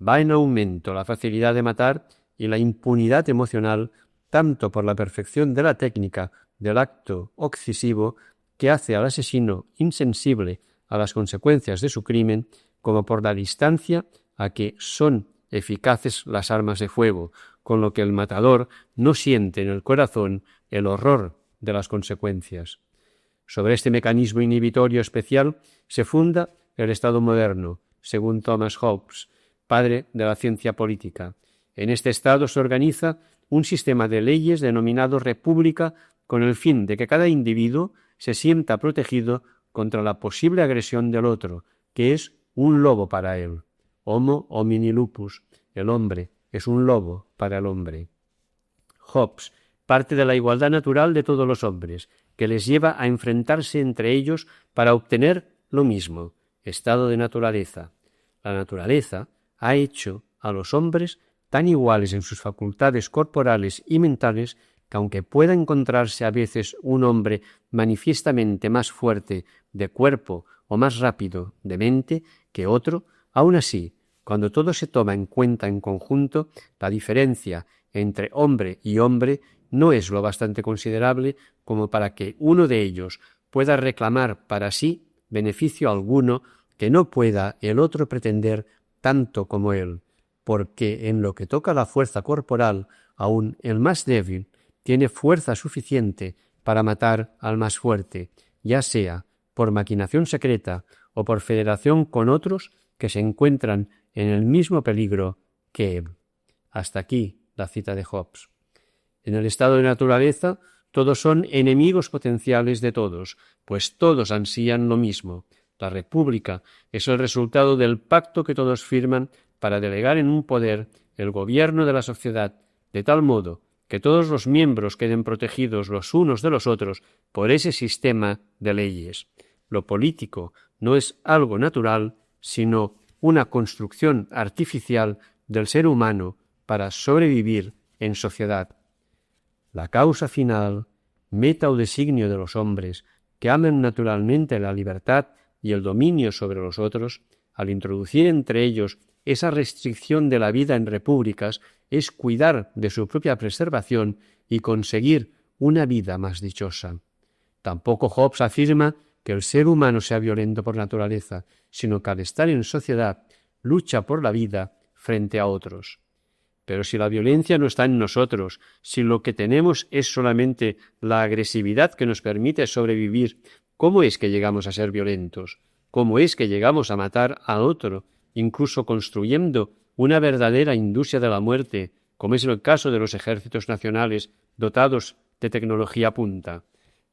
S1: Va en aumento la facilidad de matar y la impunidad emocional, tanto por la perfección de la técnica del acto excesivo que hace al asesino insensible a las consecuencias de su crimen, como por la distancia a que son eficaces las armas de fuego, con lo que el matador no siente en el corazón el horror de las consecuencias. Sobre este mecanismo inhibitorio especial se funda el Estado moderno, según Thomas Hobbes, padre de la ciencia política. En este Estado se organiza un sistema de leyes denominado república con el fin de que cada individuo se sienta protegido contra la posible agresión del otro, que es un lobo para él. Homo homini lupus, el hombre es un lobo para el hombre. Hobbes parte de la igualdad natural de todos los hombres, que les lleva a enfrentarse entre ellos para obtener lo mismo, estado de naturaleza. La naturaleza ha hecho a los hombres tan iguales en sus facultades corporales y mentales que aunque pueda encontrarse a veces un hombre manifiestamente más fuerte de cuerpo o más rápido de mente que otro, aun así, cuando todo se toma en cuenta en conjunto, la diferencia entre hombre y hombre no es lo bastante considerable como para que uno de ellos pueda reclamar para sí beneficio alguno que no pueda el otro pretender tanto como él, porque en lo que toca a la fuerza corporal, aun el más débil tiene fuerza suficiente para matar al más fuerte, ya sea por maquinación secreta o por federación con otros que se encuentran en el mismo peligro que él. Hasta aquí la cita de Hobbes. En el estado de naturaleza, todos son enemigos potenciales de todos, pues todos ansían lo mismo. La república es el resultado del pacto que todos firman para delegar en un poder el gobierno de la sociedad, de tal modo que todos los miembros queden protegidos los unos de los otros por ese sistema de leyes. Lo político no es algo natural, sino una construcción artificial del ser humano para sobrevivir en sociedad. La causa final, meta o designio de los hombres, que aman naturalmente la libertad y el dominio sobre los otros, al introducir entre ellos esa restricción de la vida en repúblicas, es cuidar de su propia preservación y conseguir una vida más dichosa. Tampoco Hobbes afirma que el ser humano sea violento por naturaleza, sino que al estar en sociedad lucha por la vida frente a otros. Pero si la violencia no está en nosotros, si lo que tenemos es solamente la agresividad que nos permite sobrevivir, ¿cómo es que llegamos a ser violentos? ¿Cómo es que llegamos a matar a otro, incluso construyendo una verdadera industria de la muerte, como es el caso de los ejércitos nacionales dotados de tecnología punta?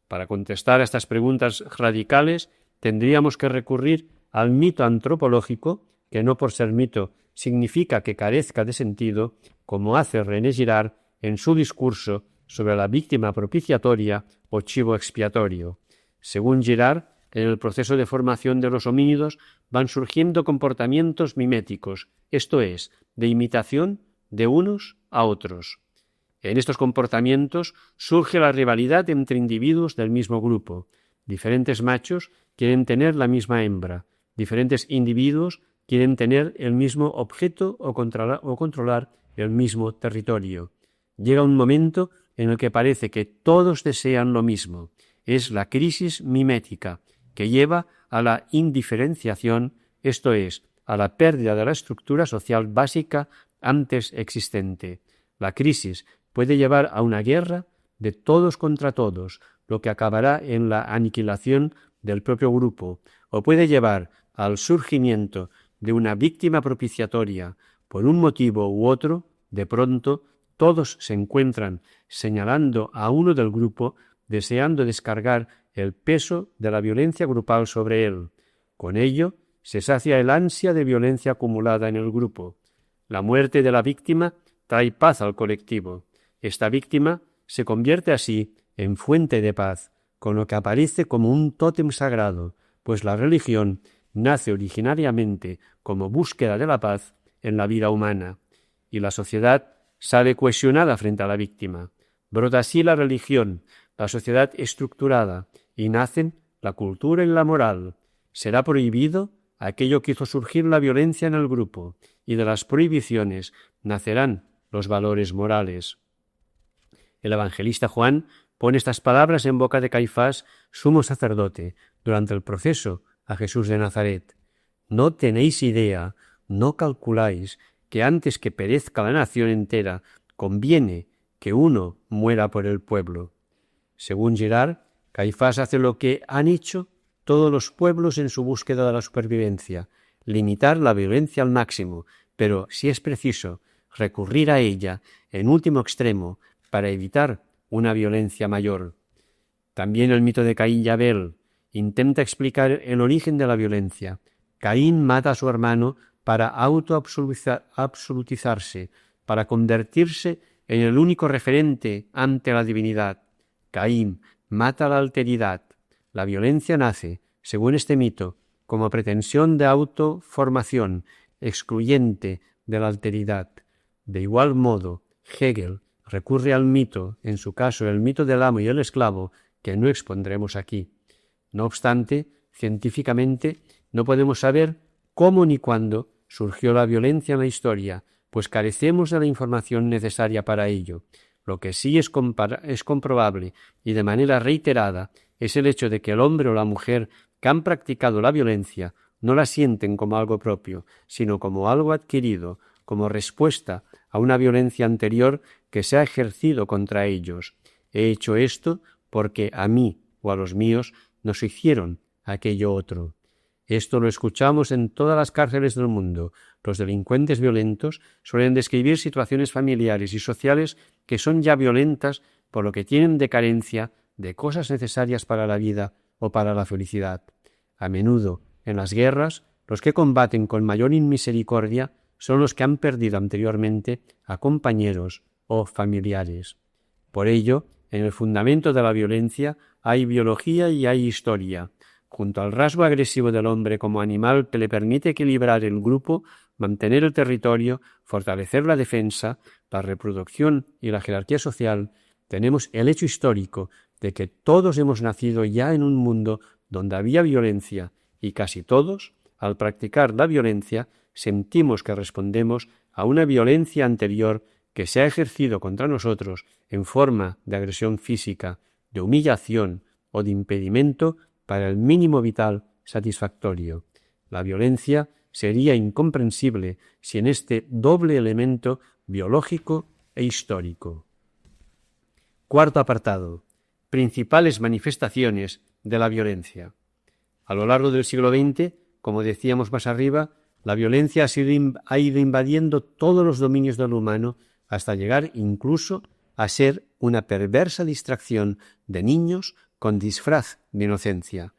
S1: Para contestar a estas preguntas radicales tendríamos que recurrir al mito antropológico, que no por ser mito significa que carezca de sentido, como hace René Girard en su discurso sobre la víctima propiciatoria o chivo expiatorio. Según Girard, en el proceso de formación de los homínidos van surgiendo comportamientos miméticos, esto es, de imitación de unos a otros. En estos comportamientos surge la rivalidad entre individuos del mismo grupo. Diferentes machos quieren tener la misma hembra, diferentes individuos quieren tener el mismo objeto o controlar el mismo territorio. Llega un momento en el que parece que todos desean lo mismo. Es la crisis mimética, que lleva a la indiferenciación, esto es, a la pérdida de la estructura social básica antes existente. La crisis puede llevar a una guerra de todos contra todos, lo que acabará en la aniquilación del propio grupo, o puede llevar al surgimiento de una víctima propiciatoria. Por un motivo u otro, de pronto, todos se encuentran señalando a uno del grupo, deseando descargar el peso de la violencia grupal sobre él. Con ello, se sacia el ansia de violencia acumulada en el grupo. La muerte de la víctima trae paz al colectivo. Esta víctima se convierte así en fuente de paz, con lo que aparece como un tótem sagrado, pues la religión nace originariamente como búsqueda de la paz en la vida humana, y la sociedad sale cohesionada frente a la víctima. Brota así la religión, la sociedad estructurada, y nacen la cultura y la moral. Será prohibido aquello que hizo surgir la violencia en el grupo, y de las prohibiciones nacerán los valores morales. El evangelista Juan pone estas palabras en boca de Caifás, sumo sacerdote, durante el proceso a Jesús de Nazaret. No tenéis idea, no calculáis que antes que perezca la nación entera, conviene que uno muera por el pueblo. Según Girard, Caifás hace lo que han hecho todos los pueblos en su búsqueda de la supervivencia, limitar la violencia al máximo, pero, si es preciso, recurrir a ella en último extremo para evitar una violencia mayor. También el mito de Caín y Abel intenta explicar el origen de la violencia. Caín mata a su hermano para autoabsolutizarse, para convertirse en el único referente ante la divinidad. Caín mata la alteridad. La violencia nace, según este mito, como pretensión de autoformación, excluyente de la alteridad. De igual modo, Hegel recurre al mito, en su caso el mito del amo y el esclavo, que no expondremos aquí. No obstante, científicamente no podemos saber cómo ni cuándo surgió la violencia en la historia, pues carecemos de la información necesaria para ello. Lo que sí es comprobable y de manera reiterada es el hecho de que el hombre o la mujer que han practicado la violencia no la sienten como algo propio, sino como algo adquirido, como respuesta a una violencia anterior que se ha ejercido contra ellos. He hecho esto porque a mí o a los míos nos hicieron aquello otro. Esto lo escuchamos en todas las cárceles del mundo. Los delincuentes violentos suelen describir situaciones familiares y sociales que son ya violentas por lo que tienen de carencia de cosas necesarias para la vida o para la felicidad. A menudo, en las guerras, los que combaten con mayor inmisericordia son los que han perdido anteriormente a compañeros o familiares. Por ello, en el fundamento de la violencia hay biología y hay historia. Junto al rasgo agresivo del hombre como animal que le permite equilibrar el grupo, mantener el territorio, fortalecer la defensa, la reproducción y la jerarquía social, tenemos el hecho histórico de que todos hemos nacido ya en un mundo donde había violencia y casi todos, al practicar la violencia, sentimos que respondemos a una violencia anterior que se ha ejercido contra nosotros en forma de agresión física, de humillación o de impedimento para el mínimo vital satisfactorio. La violencia sería incomprensible sin este doble elemento biológico e histórico. Cuarto apartado. Principales manifestaciones de la violencia. A lo largo del siglo XX, como decíamos más arriba, la violencia ha ido invadiendo todos los dominios del humano hasta llegar incluso a ser una perversa distracción de niños con disfraz de inocencia.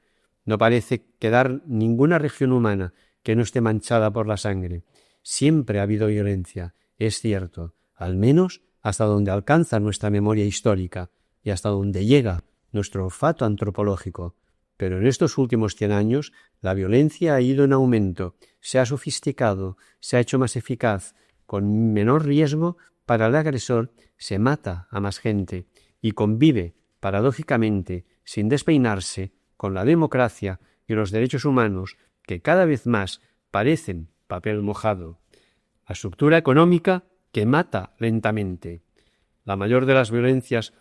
S1: No parece quedar ninguna región humana que no esté manchada por la sangre. Siempre ha habido violencia, es cierto, al menos hasta donde alcanza nuestra memoria histórica y hasta donde llega nuestro olfato antropológico. Pero en estos últimos 100 años la violencia ha ido en aumento, se ha sofisticado, se ha hecho más eficaz, con menor riesgo para el agresor, se mata a más gente y convive, paradójicamente, sin despeinarse, con la democracia y los derechos humanos que cada vez más parecen papel mojado. La estructura económica que mata lentamente. La mayor de las violencias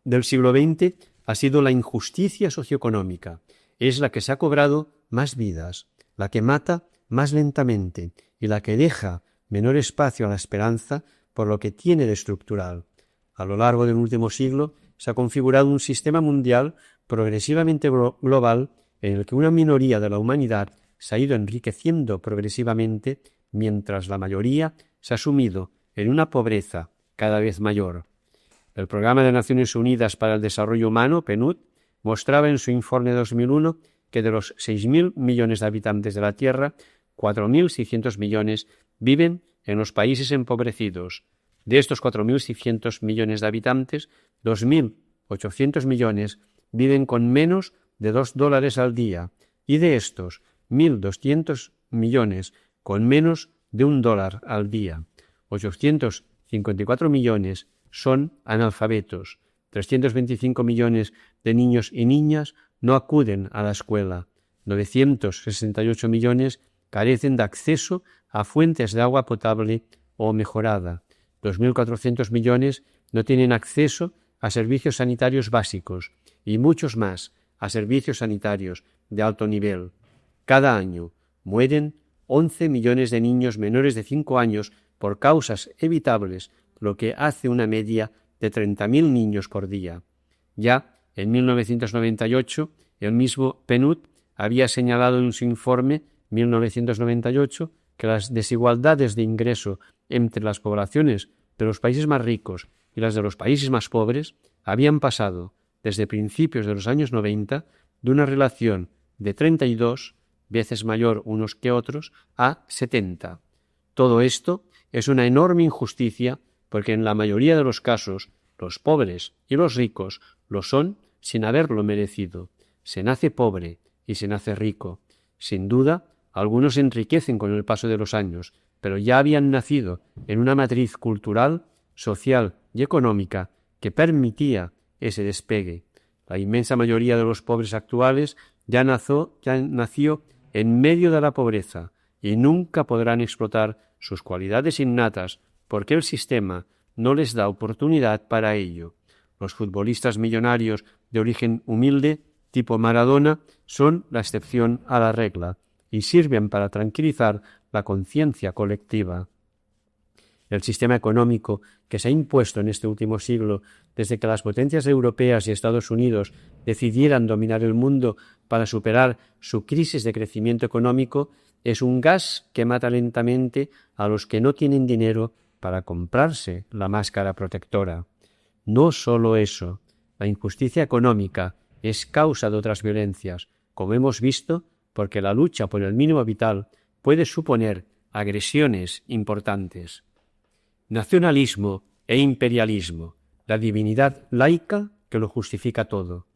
S1: del siglo XX ha sido la injusticia socioeconómica. Es la que se ha cobrado más vidas, la que mata más lentamente y la que deja menor espacio a la esperanza por lo que tiene de estructural. A lo largo del último siglo se ha configurado un sistema mundial progresivamente global en el que una minoría de la humanidad se ha ido enriqueciendo progresivamente mientras la mayoría se ha sumido en una pobreza cada vez mayor. El Programa de Naciones Unidas para el Desarrollo Humano, PNUD, mostraba en su informe de 2001 que de los 6.000 millones de habitantes de la Tierra, 4.600 millones viven en los países empobrecidos. De estos 4.600 millones de habitantes, 2.800 millones viven con menos de $2 al día y de estos 1.200 millones con menos de $1 al día. 854 millones son analfabetos. 325 millones de niños y niñas no acuden a la escuela. 968 millones carecen de acceso a fuentes de agua potable o mejorada. 2.400 millones no tienen acceso a servicios sanitarios básicos y muchos más a servicios sanitarios de alto nivel. Cada año mueren 11 millones de niños menores de 5 años por causas evitables, lo que hace una media de 30.000 niños por día. Ya en 1998, el mismo PNUD había señalado en su informe 1998 que las desigualdades de ingreso entre las poblaciones de los países más ricos y las de los países más pobres habían pasado desde principios de los años 90 de una relación de 32 veces mayor unos que otros a 70. Todo esto es una enorme injusticia porque en la mayoría de los casos los pobres y los ricos lo son sin haberlo merecido. Se nace pobre y se nace rico. Sin duda, algunos se enriquecen con el paso de los años, pero ya habían nacido en una matriz cultural, social y económica que permitía ese despegue. La inmensa mayoría de los pobres actuales ya nació en medio de la pobreza y nunca podrán explotar sus cualidades innatas porque el sistema no les da oportunidad para ello. Los futbolistas millonarios de origen humilde, tipo Maradona, son la excepción a la regla y sirven para tranquilizar la conciencia colectiva. El sistema económico que se ha impuesto en este último siglo, desde que las potencias europeas y Estados Unidos decidieran dominar el mundo para superar su crisis de crecimiento económico, es un gas que mata lentamente a los que no tienen dinero para comprarse la máscara protectora. No solo eso, la injusticia económica es causa de otras violencias, como hemos visto, porque la lucha por el mínimo vital puede suponer agresiones importantes. Nacionalismo e imperialismo, la divinidad laica que lo justifica todo.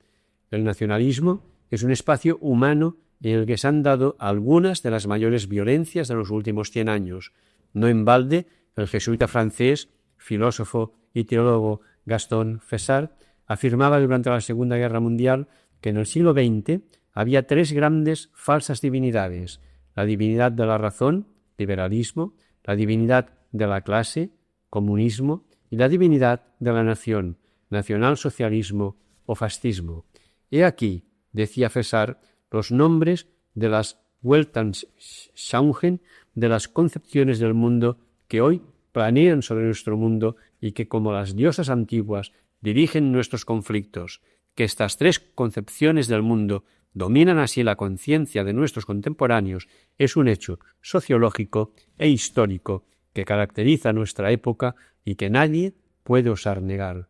S1: El nacionalismo es un espacio humano en el que se han dado algunas de las mayores violencias de los últimos 100 años. No en balde, el jesuita francés, filósofo y teólogo Gaston Fessard afirmaba durante la Segunda Guerra Mundial que en el siglo XX había 3 grandes falsas divinidades: la divinidad de la razón, liberalismo; la divinidad de la clase, comunismo; y la divinidad de la nación, nacionalsocialismo o fascismo. He aquí, decía Fessard, los nombres de las Weltanschauungen, de las concepciones del mundo que hoy planean sobre nuestro mundo y que, como las diosas antiguas, dirigen nuestros conflictos. Que estas 3 concepciones del mundo dominan así la conciencia de nuestros contemporáneos es un hecho sociológico e histórico que caracteriza nuestra época y que nadie puede osar negar.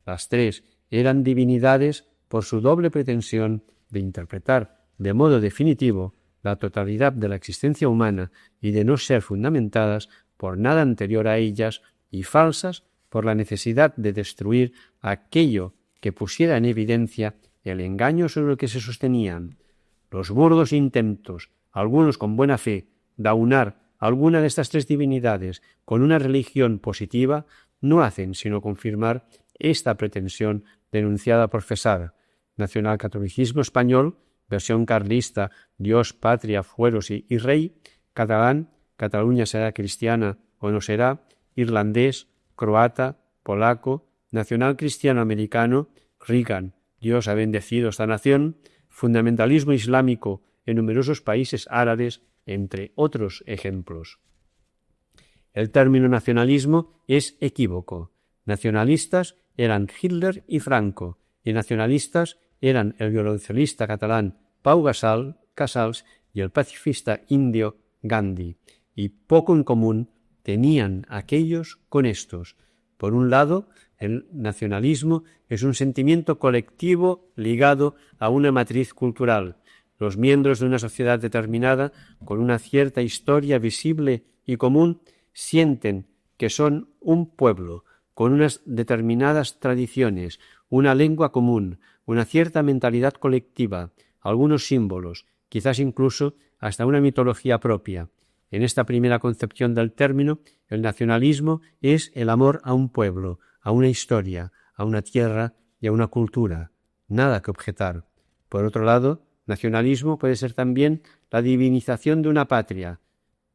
S1: Las 3 eran divinidades por su doble pretensión de interpretar de modo definitivo la totalidad de la existencia humana y de no ser fundamentadas por nada anterior a ellas, y falsas por la necesidad de destruir aquello que pusiera en evidencia el engaño sobre el que se sostenían. Los burdos intentos, algunos con buena fe, de aunar alguna de estas tres divinidades con una religión positiva, no hacen sino confirmar esta pretensión denunciada por Fesar. Nacionalcatolicismo español, versión carlista, Dios, patria, fueros y rey; catalán, Cataluña será cristiana o no será; irlandés, croata, polaco; nacional cristiano americano, Reagan, Dios ha bendecido esta nación; fundamentalismo islámico en numerosos países árabes, entre otros ejemplos. El término nacionalismo es equívoco. Nacionalistas eran Hitler y Franco, y nacionalistas eran el violonchelista catalán Pau Casals y el pacifista indio Gandhi, y poco en común tenían aquellos con estos. Por un lado, el nacionalismo es un sentimiento colectivo ligado a una matriz cultural. Los miembros de una sociedad determinada, con una cierta historia visible y común, sienten que son un pueblo, con unas determinadas tradiciones, una lengua común, una cierta mentalidad colectiva, algunos símbolos, quizás incluso hasta una mitología propia. En esta primera concepción del término, el nacionalismo es el amor a un pueblo, a una historia, a una tierra y a una cultura. Nada que objetar. Por otro lado, nacionalismo puede ser también la divinización de una patria,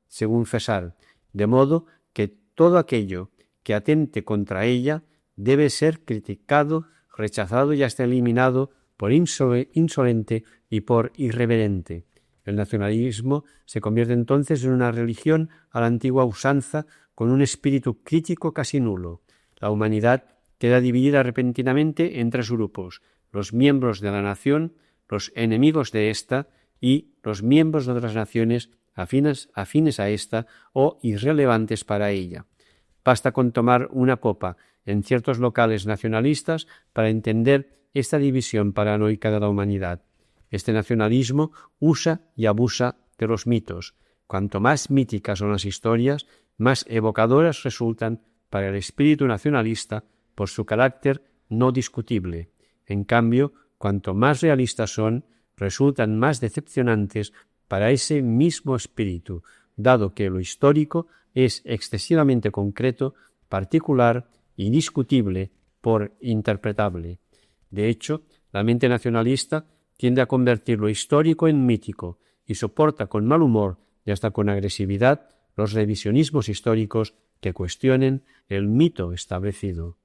S1: según Fesar, de modo que todo aquello que atente contra ella debe ser criticado, rechazado y hasta eliminado por insolente y por irreverente. El nacionalismo se convierte entonces en una religión a la antigua usanza, con un espíritu crítico casi nulo. La humanidad queda dividida repentinamente en tres grupos: los miembros de la nación, los enemigos de ésta y los miembros de otras naciones afines a ésta o irrelevantes para ella. Basta con tomar una copa en ciertos locales nacionalistas para entender esta división paranoica de la humanidad. Este nacionalismo usa y abusa de los mitos. Cuanto más míticas son las historias, más evocadoras resultan para el espíritu nacionalista por su carácter no discutible. En cambio, cuanto más realistas son, resultan más decepcionantes para ese mismo espíritu, dado que lo histórico es excesivamente concreto, particular y discutible por interpretable. De hecho, la mente nacionalista tiende a convertir lo histórico en mítico y soporta con mal humor y hasta con agresividad los revisionismos históricos que cuestionen el mito establecido.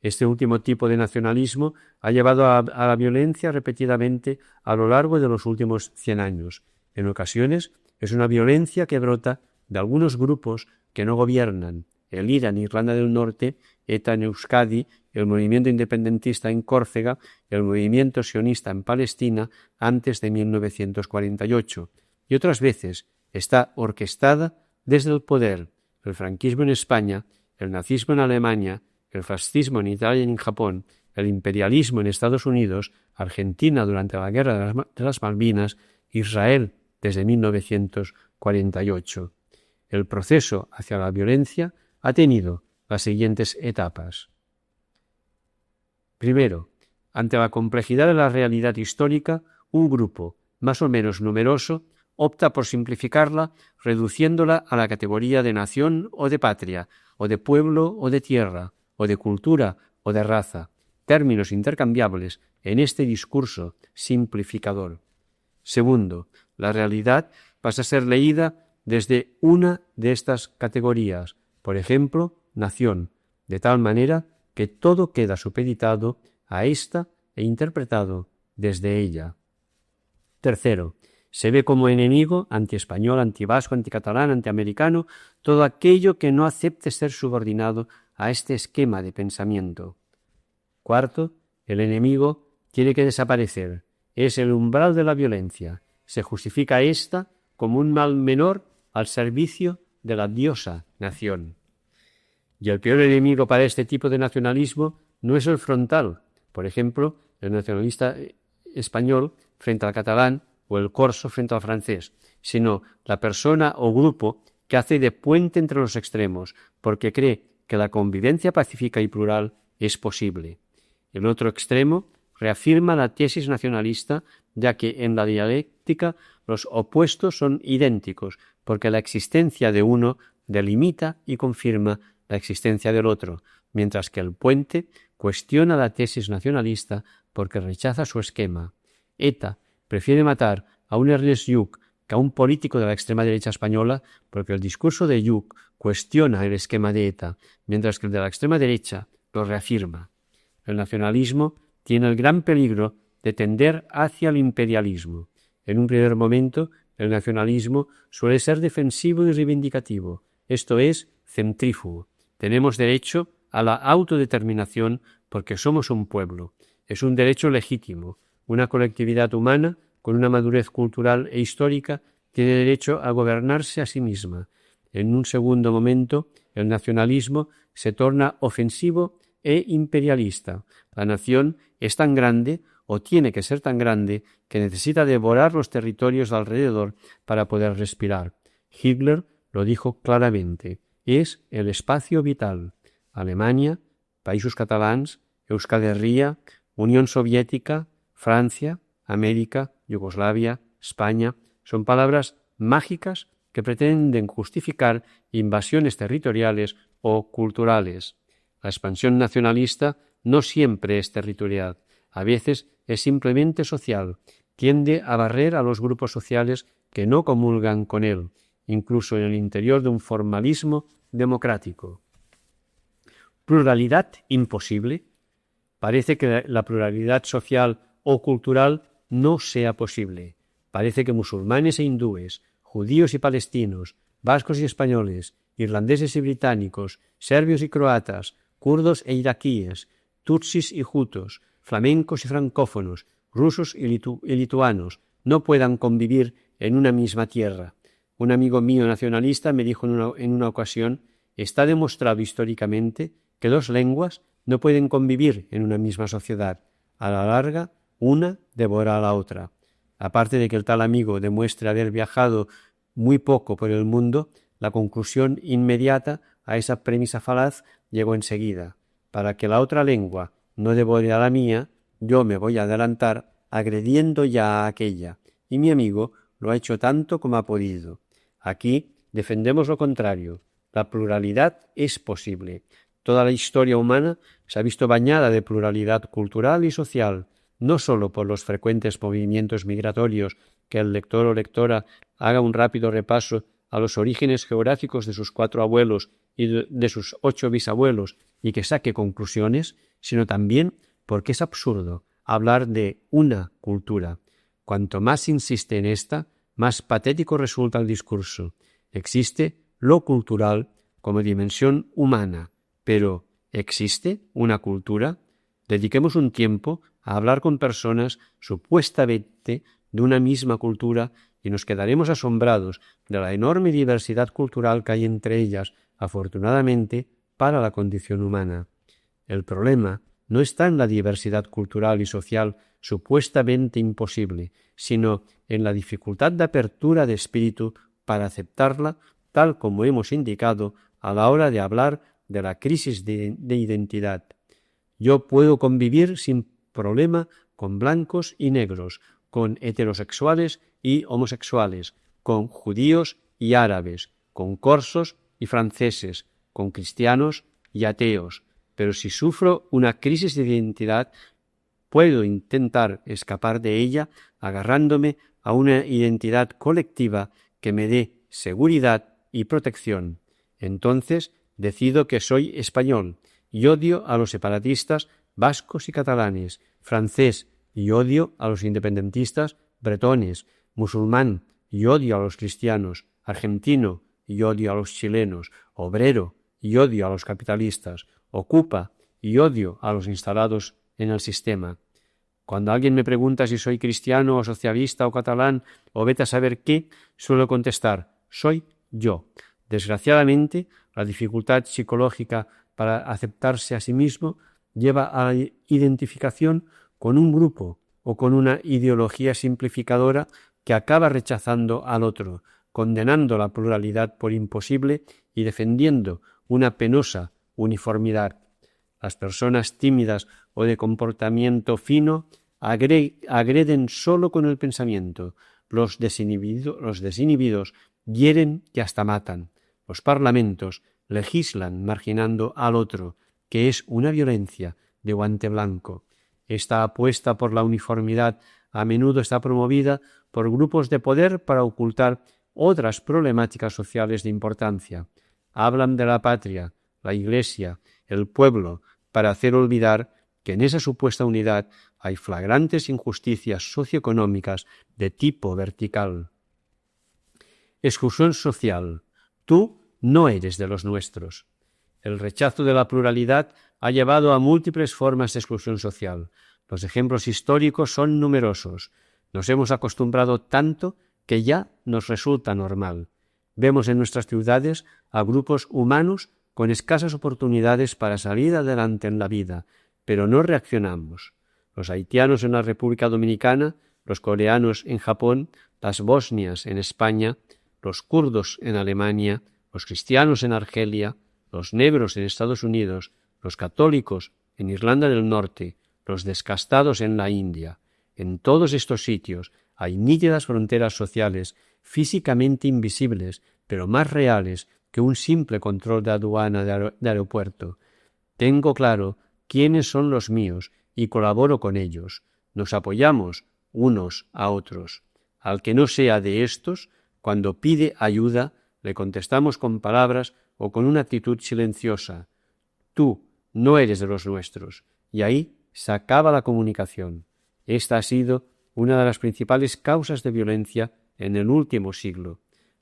S1: Este último tipo de nacionalismo ha llevado a la violencia repetidamente a lo largo de los últimos 100 años. En ocasiones es una violencia que brota de algunos grupos que no gobiernan: el IRA en Irlanda del Norte, ETA en Euskadi, el movimiento independentista en Córcega, el movimiento sionista en Palestina antes de 1948, y otras veces está orquestada desde el poder: el franquismo en España, el nazismo en Alemania, el fascismo en Italia y en Japón, el imperialismo en Estados Unidos, Argentina durante la Guerra de las Malvinas, Israel desde 1948. El proceso hacia la violencia ha tenido las siguientes etapas. Primero, ante la complejidad de la realidad histórica, un grupo, más o menos numeroso, opta por simplificarla, reduciéndola a la categoría de nación o de patria, o de pueblo o de tierra, o de cultura o de raza, términos intercambiables en este discurso simplificador. Segundo, la realidad pasa a ser leída desde una de estas categorías, por ejemplo, nación, de tal manera que todo queda supeditado a esta e interpretado desde ella. Tercero, se ve como enemigo antiespañol, antivasco, anticatalán, antiamericano, todo aquello que no acepte ser subordinado a este esquema de pensamiento. Cuarto, el enemigo tiene que desaparecer. Es el umbral de la violencia. Se justifica esta como un mal menor al servicio de la diosa nación. Y el peor enemigo para este tipo de nacionalismo no es el frontal, por ejemplo, el nacionalista español frente al catalán o el corso frente al francés, sino la persona o grupo que hace de puente entre los extremos, porque cree que la convivencia pacífica y plural es posible. El otro extremo reafirma la tesis nacionalista, ya que en la dialéctica los opuestos son idénticos, porque la existencia de uno delimita y confirma la existencia del otro, mientras que el puente cuestiona la tesis nacionalista porque rechaza su esquema. ETA prefiere matar a un Ernest Lluch que a un político de la extrema derecha española porque el discurso de Lluch cuestiona el esquema de ETA, mientras que el de la extrema derecha lo reafirma. El nacionalismo tiene el gran peligro de tender hacia el imperialismo. En un primer momento, el nacionalismo suele ser defensivo y reivindicativo, esto es, centrífugo. Tenemos derecho a la autodeterminación porque somos un pueblo. Es un derecho legítimo. Una colectividad humana, con una madurez cultural e histórica, tiene derecho a gobernarse a sí misma. En un segundo momento, el nacionalismo se torna ofensivo e imperialista. La nación es tan grande, o tiene que ser tan grande, que necesita devorar los territorios de alrededor para poder respirar. Hitler lo dijo claramente. Es el espacio vital. Alemania, Països Catalans, Euskal Herria, Unión Soviética, Francia, América, Yugoslavia, España, son palabras mágicas que pretenden justificar invasiones territoriales o culturales. La expansión nacionalista no siempre es territorial, a veces es simplemente social, tiende a barrer a los grupos sociales que no comulgan con él, incluso en el interior de un formalismo democrático. ¿Pluralidad imposible? Parece que la pluralidad social o cultural no sea posible. Parece que musulmanes e hindúes, judíos y palestinos, vascos y españoles, irlandeses y británicos, serbios y croatas, kurdos e iraquíes, tutsis y hutos, flamencos y francófonos, rusos y lituanos, no puedan convivir en una misma tierra. Un amigo mío nacionalista me dijo en una ocasión: está demostrado históricamente que dos lenguas no pueden convivir en una misma sociedad. A la larga, una devora a la otra. Aparte de que el tal amigo demuestre haber viajado muy poco por el mundo, la conclusión inmediata a esa premisa falaz llegó enseguida. Para que la otra lengua no devore a la mía, yo me voy a adelantar agrediendo ya a aquella, y mi amigo lo ha hecho tanto como ha podido. Aquí defendemos lo contrario. La pluralidad es posible. Toda la historia humana se ha visto bañada de pluralidad cultural y social, no sólo por los frecuentes movimientos migratorios, que el lector o lectora haga un rápido repaso a los orígenes geográficos de sus 4 abuelos y de sus 8 bisabuelos y que saque conclusiones, sino también porque es absurdo hablar de una cultura. Cuanto más insiste en esta, más patético resulta el discurso. Existe lo cultural como dimensión humana, pero ¿existe una cultura? Dediquemos un tiempo a hablar con personas supuestamente de una misma cultura y nos quedaremos asombrados de la enorme diversidad cultural que hay entre ellas, afortunadamente, para la condición humana. El problema no está en la diversidad cultural y social supuestamente imposible, sino en la dificultad de apertura de espíritu para aceptarla, tal como hemos indicado a la hora de hablar de la crisis de identidad. Yo puedo convivir sin problema con blancos y negros, con heterosexuales y homosexuales, con judíos y árabes, con corsos y franceses, con cristianos y ateos. Pero si sufro una crisis de identidad, puedo intentar escapar de ella agarrándome a una identidad colectiva que me dé seguridad y protección. Entonces decido que soy español y odio a los separatistas vascos y catalanes, francés y odio a los independentistas bretones, musulmán y odio a los cristianos, argentino y odio a los chilenos, obrero y odio a los capitalistas, ocupa y odio a los instalados en el sistema. Cuando alguien me pregunta si soy cristiano o socialista o catalán o vete a saber qué, suelo contestar: soy yo. Desgraciadamente, la dificultad psicológica para aceptarse a sí mismo lleva a la identificación con un grupo o con una ideología simplificadora que acaba rechazando al otro, condenando la pluralidad por imposible y defendiendo una penosa uniformidad. Las personas tímidas o de comportamiento fino agreden solo con el pensamiento. Los desinhibidos hieren que hasta matan. Los parlamentos legislan marginando al otro, que es una violencia de guante blanco. Esta apuesta por la uniformidad a menudo está promovida por grupos de poder para ocultar otras problemáticas sociales de importancia. Hablan de la patria, la Iglesia, el pueblo, para hacer olvidar que en esa supuesta unidad hay flagrantes injusticias socioeconómicas de tipo vertical. Exclusión social. Tú no eres de los nuestros. El rechazo de la pluralidad ha llevado a múltiples formas de exclusión social. Los ejemplos históricos son numerosos. Nos hemos acostumbrado tanto que ya nos resulta normal. Vemos en nuestras ciudades a grupos humanos con escasas oportunidades para salir adelante en la vida, pero no reaccionamos. Los haitianos en la República Dominicana, los coreanos en Japón, las bosnias en España, los kurdos en Alemania, los cristianos en Argelia, los negros en Estados Unidos, los católicos en Irlanda del Norte, los descastados en la India. En todos estos sitios hay nítidas fronteras sociales físicamente invisibles, pero más reales que un simple control de aduana de aeropuerto. Tengo claro quiénes son los míos y colaboro con ellos. Nos apoyamos unos a otros. Al que no sea de estos, cuando pide ayuda, le contestamos con palabras o con una actitud silenciosa. Tú no eres de los nuestros. Y ahí se acaba la comunicación. Esta ha sido una de las principales causas de violencia en el último siglo.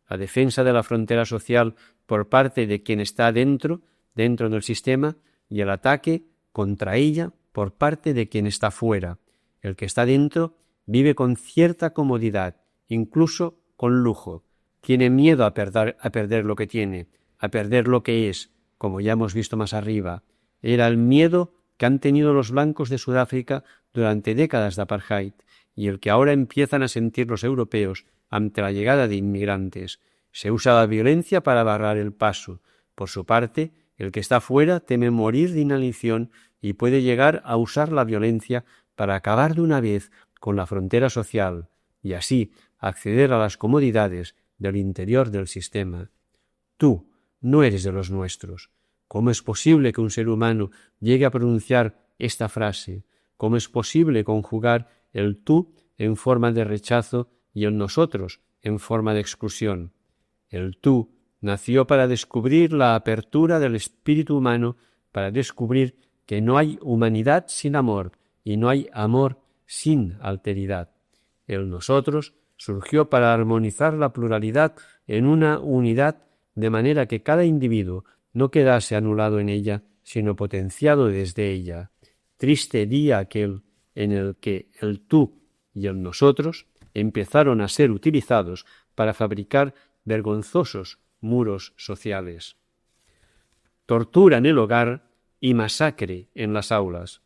S1: La defensa de la frontera social por parte de quien está dentro del sistema, y el ataque contra ella por parte de quien está fuera. El que está dentro vive con cierta comodidad, incluso con lujo. Tiene miedo a perder lo que tiene, a perder lo que es, como ya hemos visto más arriba. Era el miedo que han tenido los blancos de Sudáfrica durante décadas de apartheid y el que ahora empiezan a sentir los europeos ante la llegada de inmigrantes. Se usa la violencia para barrar el paso. Por su parte, el que está fuera teme morir de inanición y puede llegar a usar la violencia para acabar de una vez con la frontera social y así acceder a las comodidades del interior del sistema. Tú no eres de los nuestros. ¿Cómo es posible que un ser humano llegue a pronunciar esta frase? ¿Cómo es posible conjugar el tú en forma de rechazo y el nosotros en forma de exclusión? El tú nació para descubrir la apertura del espíritu humano, para descubrir que no hay humanidad sin amor y no hay amor sin alteridad. El nosotros surgió para armonizar la pluralidad en una unidad, de manera que cada individuo no quedase anulado en ella, sino potenciado desde ella. Triste día aquel en el que el tú y el nosotros empezaron a ser utilizados para fabricar vergonzosos muros sociales. Tortura en el hogar y masacre en las aulas.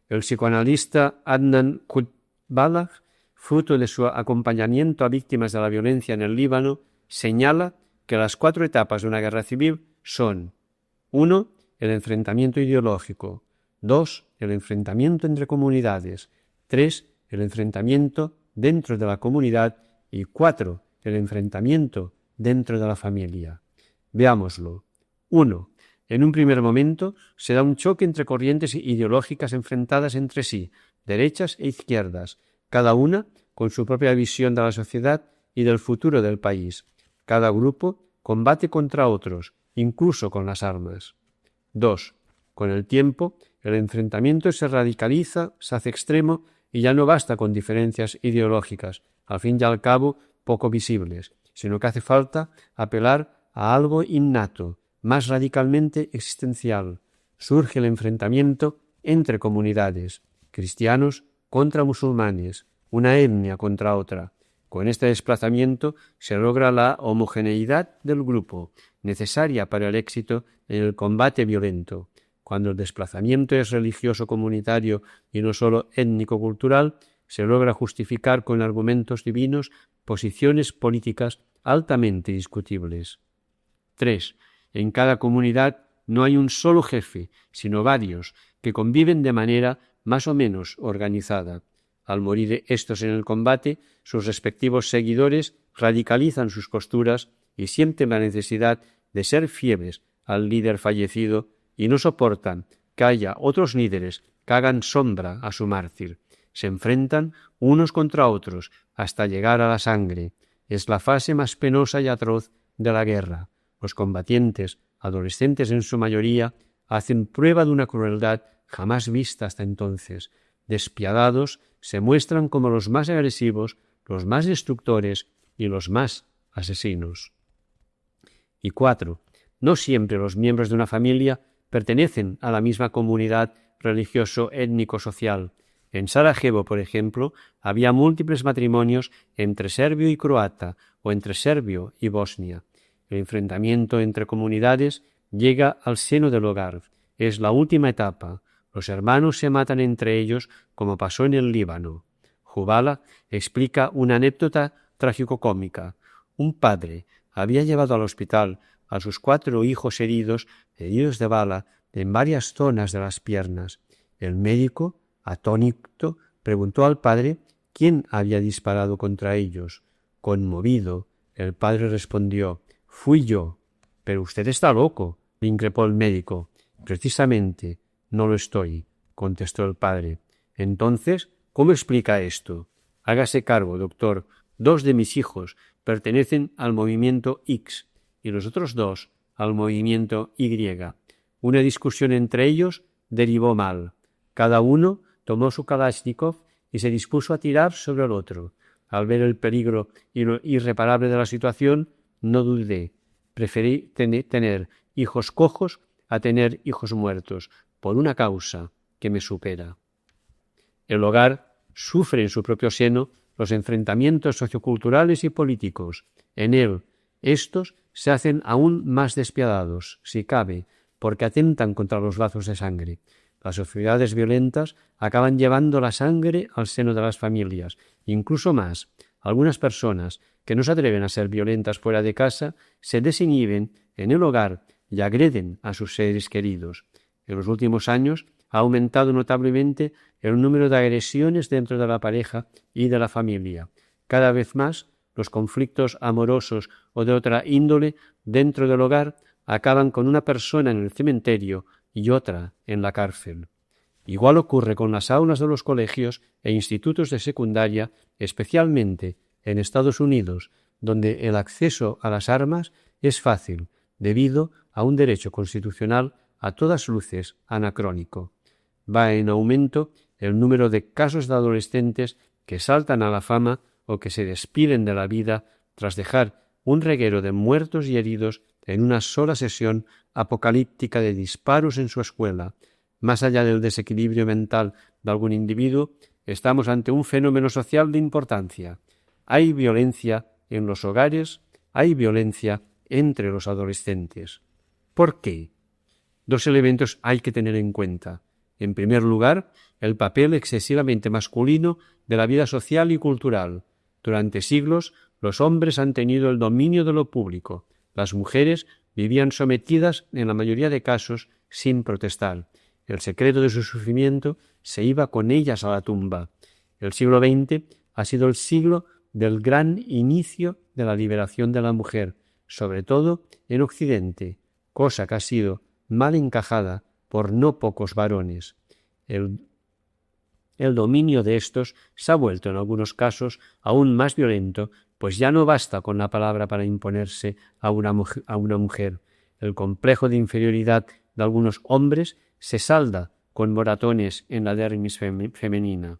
S1: El psicoanalista Adnan Qutballah, fruto de su acompañamiento a víctimas de la violencia en el Líbano, señala que las 4 etapas de una guerra civil son: 1. El enfrentamiento ideológico; 2. El enfrentamiento entre comunidades; 3. El enfrentamiento dentro de la comunidad; y 4. El enfrentamiento dentro de la familia. Veámoslo. 1. En un primer momento se da un choque entre corrientes ideológicas enfrentadas entre sí, derechas e izquierdas, cada una con su propia visión de la sociedad y del futuro del país. Cada grupo combate contra otros, incluso con las armas. 2. Con el tiempo, el enfrentamiento se radicaliza, se hace extremo y ya no basta con diferencias ideológicas, al fin y al cabo poco visibles, sino que hace falta apelar a algo innato, más radicalmente existencial. Surge el enfrentamiento entre comunidades, cristianos contra musulmanes, una etnia contra otra. Con este desplazamiento se logra la homogeneidad del grupo, necesaria para el éxito en el combate violento. Cuando el desplazamiento es religioso comunitario y no solo étnico-cultural, se logra justificar con argumentos divinos posiciones políticas altamente discutibles. 3. En cada comunidad no hay un solo jefe, sino varios, que conviven de manera más o menos organizada. Al morir estos en el combate, sus respectivos seguidores radicalizan sus posturas y sienten la necesidad de ser fieles al líder fallecido y no soportan que haya otros líderes que hagan sombra a su mártir. Se enfrentan unos contra otros hasta llegar a la sangre. Es la fase más penosa y atroz de la guerra. Los combatientes, adolescentes en su mayoría, hacen prueba de una crueldad jamás vista hasta entonces. Despiadados, se muestran como los más agresivos, los más destructores y los más asesinos. Y 4. No siempre los miembros de una familia pertenecen a la misma comunidad religioso-étnico-social. En Sarajevo, por ejemplo, había múltiples matrimonios entre serbio y croata o entre serbio y bosnia. El enfrentamiento entre comunidades llega al seno del hogar. Es la última etapa. Los hermanos se matan entre ellos como pasó en el Líbano. Jubala explica una anécdota tragicocómica. Un padre había llevado al hospital a sus 4 hijos heridos de bala en varias zonas de las piernas. El médico, atónito, preguntó al padre quién había disparado contra ellos. Conmovido, el padre respondió: «Fui yo». «Pero usted está loco», le increpó el médico. «Precisamente no lo estoy», contestó el padre. «Entonces, ¿cómo explica esto?» «Hágase cargo, doctor. 2 de mis hijos pertenecen al movimiento X y los otros 2 al movimiento Y. Una discusión entre ellos derivó mal. Cada uno tomó su Kalashnikov y se dispuso a tirar sobre el otro. Al ver el peligro y lo irreparable de la situación, no dudé. Preferí tener hijos cojos a tener hijos muertos, por una causa que me supera». El hogar sufre en su propio seno los enfrentamientos socioculturales y políticos. En él, estos se hacen aún más despiadados, si cabe, porque atentan contra los lazos de sangre. Las sociedades violentas acaban llevando la sangre al seno de las familias, incluso más. Algunas personas que no se atreven a ser violentas fuera de casa se desinhiben en el hogar y agreden a sus seres queridos. En los últimos años ha aumentado notablemente el número de agresiones dentro de la pareja y de la familia. Cada vez más, los conflictos amorosos o de otra índole dentro del hogar acaban con una persona en el cementerio y otra en la cárcel. Igual ocurre con las aulas de los colegios e institutos de secundaria, especialmente en Estados Unidos, donde el acceso a las armas es fácil, debido a un derecho constitucional a todas luces anacrónico. Va en aumento el número de casos de adolescentes que saltan a la fama o que se despiden de la vida tras dejar un reguero de muertos y heridos en una sola sesión apocalíptica de disparos en su escuela. Más allá del desequilibrio mental de algún individuo, estamos ante un fenómeno social de importancia. Hay violencia en los hogares, hay violencia entre los adolescentes. ¿Por qué? 2 elementos hay que tener en cuenta. En primer lugar, el papel excesivamente masculino de la vida social y cultural. Durante siglos, los hombres han tenido el dominio de lo público. Las mujeres vivían sometidas, en la mayoría de casos, sin protestar. El secreto de su sufrimiento se iba con ellas a la tumba. El siglo XX ha sido el siglo del gran inicio de la liberación de la mujer, sobre todo en Occidente, cosa que ha sido mal encajada por no pocos varones. El dominio de estos se ha vuelto en algunos casos aún más violento, pues ya no basta con la palabra para imponerse a una mujer. El complejo de inferioridad de algunos hombres se salda con moratones en la dermis femenina.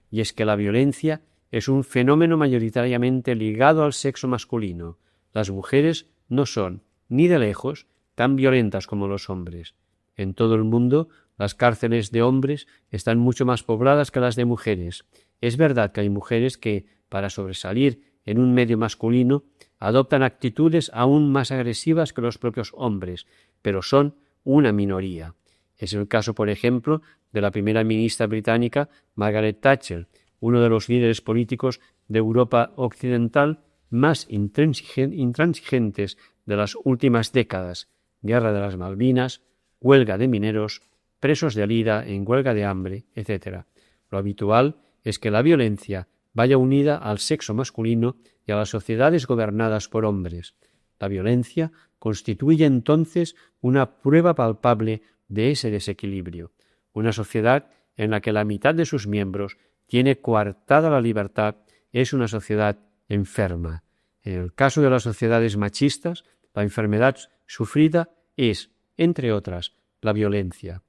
S1: Y es que la violencia es un fenómeno mayoritariamente ligado al sexo masculino. Las mujeres no son, ni de lejos, tan violentas como los hombres. En todo el mundo, las cárceles de hombres están mucho más pobladas que las de mujeres. Es verdad que hay mujeres que, para sobresalir en un medio masculino, adoptan actitudes aún más agresivas que los propios hombres, pero son una minoría. Es el caso, por ejemplo, de la primera ministra británica Margaret Thatcher, uno de los líderes políticos de Europa occidental más intransigentes de las últimas décadas. Guerra de las Malvinas, huelga de mineros, presos de Lida en huelga de hambre, etc. Lo habitual es que la violencia vaya unida al sexo masculino y a las sociedades gobernadas por hombres. La violencia constituye entonces una prueba palpable de ese desequilibrio, una sociedad en la que la mitad de sus miembros tiene coartada la libertad es una sociedad enferma. En el caso de las sociedades machistas, la enfermedad sufrida es, entre otras, la violencia.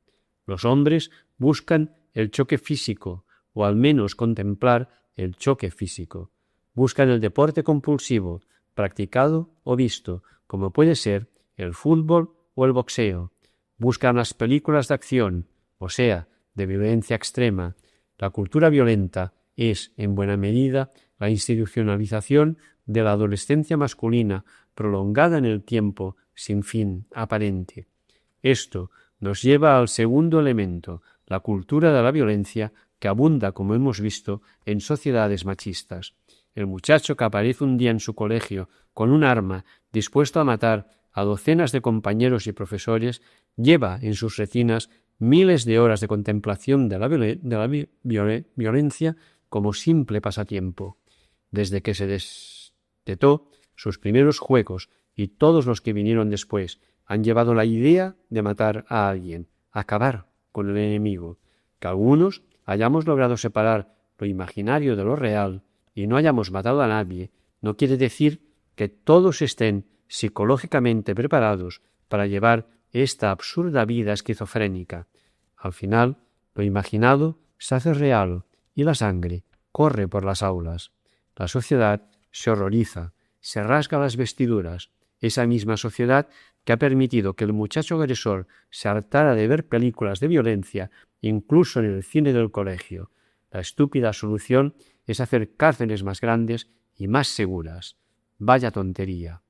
S1: Los hombres buscan el choque físico, o al menos contemplar el choque físico. Buscan el deporte compulsivo, practicado o visto, como puede ser el fútbol o el boxeo. Buscan las películas de acción, o sea, de violencia extrema. La cultura violenta es, en buena medida, la institucionalización de la adolescencia masculina prolongada en el tiempo sin fin aparente. Esto nos lleva al segundo elemento, la cultura de la violencia, que abunda, como hemos visto, en sociedades machistas. El muchacho que aparece un día en su colegio con un arma dispuesto a matar a docenas de compañeros y profesores lleva en sus retinas miles de horas de contemplación de la violencia como simple pasatiempo. Desde que se destetó sus primeros juegos y todos los que vinieron después han llevado la idea de matar a alguien, acabar con el enemigo. Que algunos hayamos logrado separar lo imaginario de lo real y no hayamos matado a nadie, no quiere decir que todos estén psicológicamente preparados para llevar esta absurda vida esquizofrénica. Al final, lo imaginado se hace real y la sangre corre por las aulas. La sociedad se horroriza, se rasga las vestiduras, esa misma sociedad que ha permitido que el muchacho agresor se hartara de ver películas de violencia, incluso en el cine del colegio. La estúpida solución es hacer cárceles más grandes y más seguras. Vaya tontería.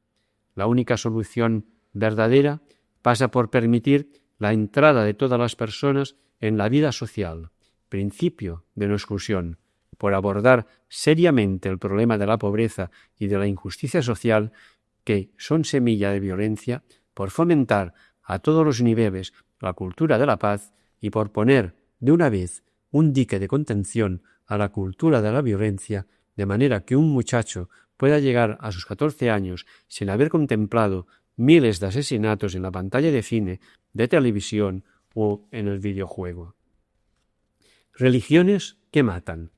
S1: La única solución verdadera pasa por permitir la entrada de todas las personas en la vida social, principio de no exclusión, por abordar seriamente el problema de la pobreza y de la injusticia social, que son semilla de violencia, por fomentar a todos los niveles la cultura de la paz y por poner de una vez un dique de contención a la cultura de la violencia, de manera que un muchacho pueda llegar a sus 14 años sin haber contemplado miles de asesinatos en la pantalla de cine, de televisión o en el videojuego. Religiones que matan.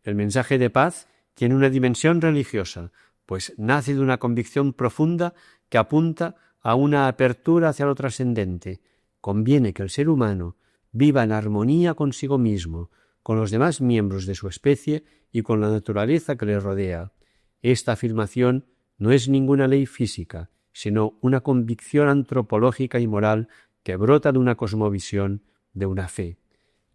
S1: El mensaje de paz tiene una dimensión religiosa, pues nace de una convicción profunda que apunta a una apertura hacia lo trascendente. Conviene que el ser humano viva en armonía consigo mismo, con los demás miembros de su especie y con la naturaleza que le rodea. Esta afirmación no es ninguna ley física, sino una convicción antropológica y moral que brota de una cosmovisión, de una fe.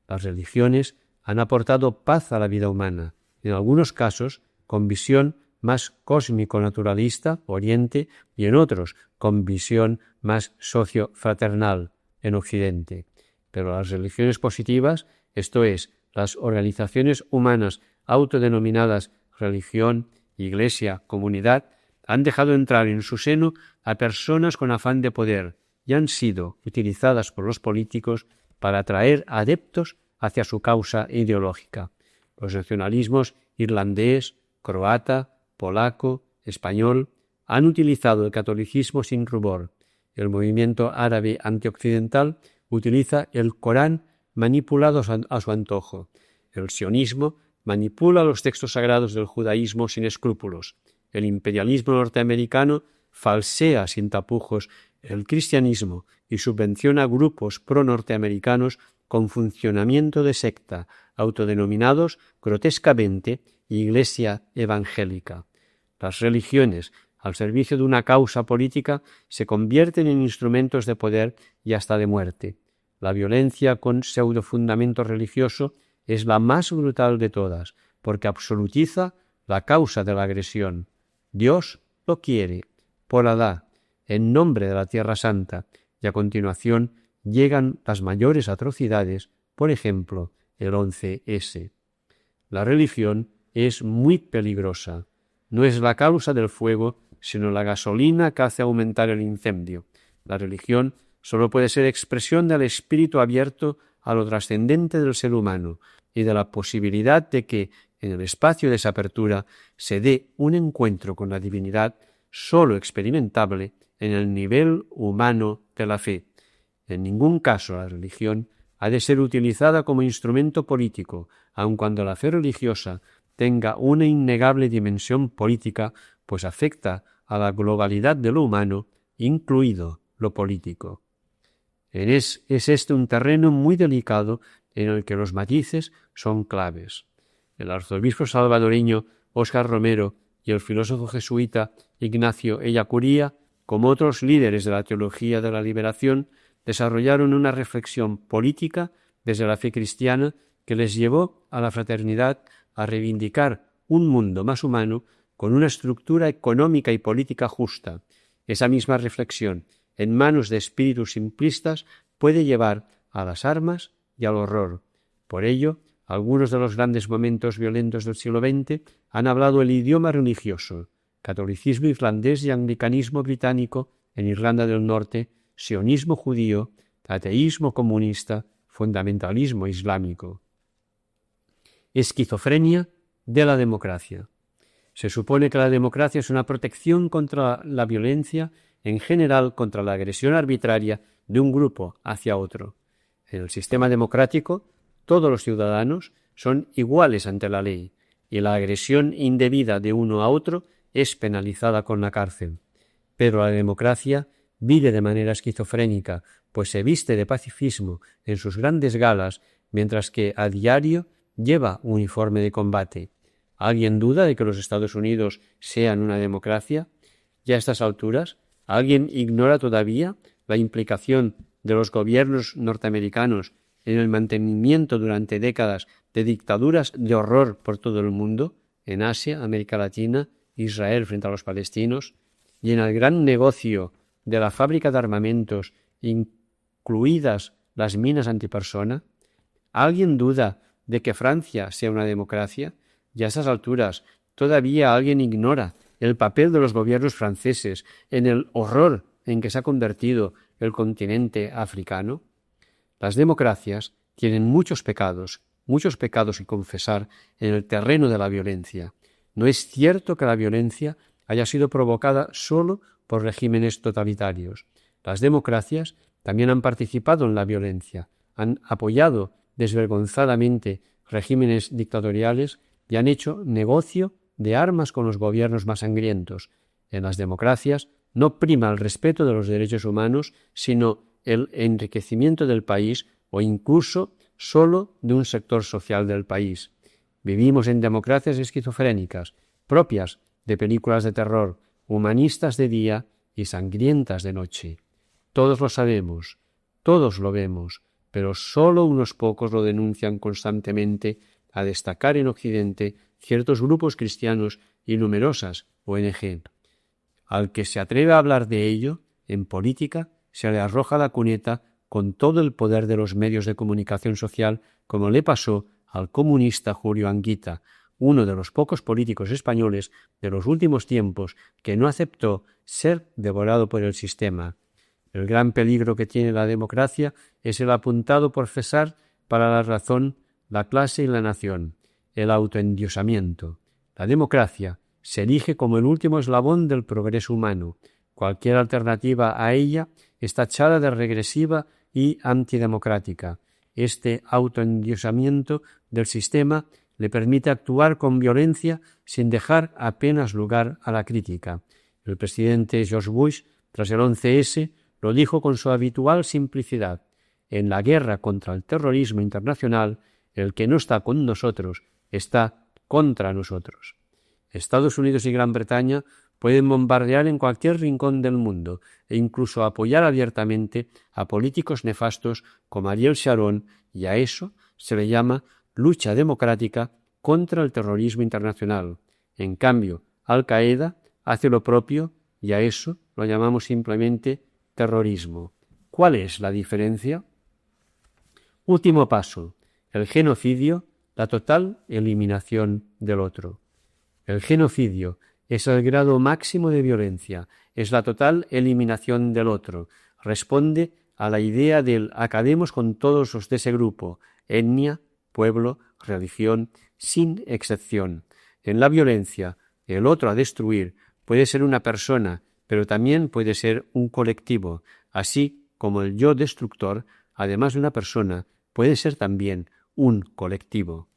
S1: Las religiones han aportado paz a la vida humana, en algunos casos con visión más cósmico-naturalista, Oriente, y en otros con visión más socio-fraternal, en Occidente. Pero las religiones positivas, esto es, las organizaciones humanas autodenominadas religión, iglesia, comunidad, han dejado entrar en su seno a personas con afán de poder y han sido utilizadas por los políticos para atraer adeptos hacia su causa ideológica. Los nacionalismos irlandés, croata, polaco, español han utilizado el catolicismo sin rubor. El movimiento árabe antioccidental utiliza el Corán manipulado a su antojo. El sionismo manipula los textos sagrados del judaísmo sin escrúpulos. El imperialismo norteamericano falsea sin tapujos el cristianismo y subvenciona grupos pro-norteamericanos con funcionamiento de secta, autodenominados grotescamente Iglesia evangélica. Las religiones, al servicio de una causa política, se convierten en instrumentos de poder y hasta de muerte. La violencia con pseudofundamento religioso es la más brutal de todas, porque absolutiza la causa de la agresión. Dios lo quiere, por Alá, en nombre de la Tierra Santa, y a continuación llegan las mayores atrocidades, por ejemplo, el 11S. La religión es muy peligrosa. No es la causa del fuego, sino la gasolina que hace aumentar el incendio. La religión solo puede ser expresión del espíritu abierto a lo trascendente del ser humano y de la posibilidad de que, en el espacio de esa apertura, se dé un encuentro con la divinidad solo experimentable en el nivel humano de la fe. En ningún caso la religión ha de ser utilizada como instrumento político, aun cuando la fe religiosa tenga una innegable dimensión política, pues afecta a la globalidad de lo humano, incluido lo político. Es este un terreno muy delicado en el que los matices son claves. El arzobispo salvadoreño Óscar Romero y el filósofo jesuita Ignacio Ellacuría, como otros líderes de la teología de la liberación, desarrollaron una reflexión política desde la fe cristiana que les llevó a la fraternidad a reivindicar un mundo más humano con una estructura económica y política justa. Esa misma reflexión, en manos de espíritus simplistas, puede llevar a las armas y al horror. Por ello, algunos de los grandes momentos violentos del siglo XX han hablado el idioma religioso: catolicismo irlandés y anglicanismo británico en Irlanda del Norte, sionismo judío, ateísmo comunista, fundamentalismo islámico. Esquizofrenia de la democracia. Se supone que la democracia es una protección contra la violencia, en general contra la agresión arbitraria de un grupo hacia otro. En el sistema democrático, todos los ciudadanos son iguales ante la ley y la agresión indebida de uno a otro es penalizada con la cárcel. Pero la democracia vive de manera esquizofrénica, pues se viste de pacifismo en sus grandes galas, mientras que a diario lleva uniforme de combate. ¿Alguien duda de que los Estados Unidos sean una democracia? Ya a estas alturas, ¿alguien ignora todavía la implicación de los gobiernos norteamericanos en el mantenimiento durante décadas de dictaduras de horror por todo el mundo, en Asia, América Latina, Israel frente a los palestinos, y en el gran negocio de la fábrica de armamentos, incluidas las minas antipersona? ¿Alguien duda de que Francia sea una democracia? Y a esas alturas todavía alguien ignora el papel de los gobiernos franceses en el horror en que se ha convertido el continente africano. Las democracias tienen muchos pecados que confesar en el terreno de la violencia. No es cierto que la violencia haya sido provocada solo por regímenes totalitarios. Las democracias también han participado en la violencia, han apoyado desvergonzadamente regímenes dictatoriales y han hecho negocio de armas con los gobiernos más sangrientos. En las democracias no prima el respeto de los derechos humanos, sino el enriquecimiento del país o incluso solo de un sector social del país. Vivimos en democracias esquizofrénicas, propias de películas de terror, humanistas de día y sangrientas de noche. Todos lo sabemos, todos lo vemos, pero solo unos pocos lo denuncian constantemente, a destacar en Occidente ciertos grupos cristianos y numerosas ONG. Al que se atreve a hablar de ello, en política, se le arroja la cuneta con todo el poder de los medios de comunicación social, como le pasó al comunista Julio Anguita, uno de los pocos políticos españoles de los últimos tiempos que no aceptó ser devorado por el sistema. El gran peligro que tiene la democracia es el apuntado por César para la razón, la clase y la nación, el autoendiosamiento. La democracia se erige como el último eslabón del progreso humano. Cualquier alternativa a ella está tachada de regresiva y antidemocrática. Este autoendiosamiento del sistema le permite actuar con violencia sin dejar apenas lugar a la crítica. El presidente George Bush, tras el 11S, lo dijo con su habitual simplicidad: en la guerra contra el terrorismo internacional, el que no está con nosotros está contra nosotros. Estados Unidos y Gran Bretaña pueden bombardear en cualquier rincón del mundo e incluso apoyar abiertamente a políticos nefastos como Ariel Sharon, y a eso se le llama lucha democrática contra el terrorismo internacional. En cambio, Al-Qaeda hace lo propio y a eso lo llamamos simplemente terrorismo. ¿Cuál es la diferencia? Último paso: el genocidio, la total eliminación del otro. El genocidio es el grado máximo de violencia, es la total eliminación del otro, responde a la idea del acabemos con todos los de ese grupo, etnia, pueblo, religión, sin excepción. En la violencia, el otro a destruir puede ser una persona, pero también puede ser un colectivo, así como el yo destructor, además de una persona, puede ser también un colectivo.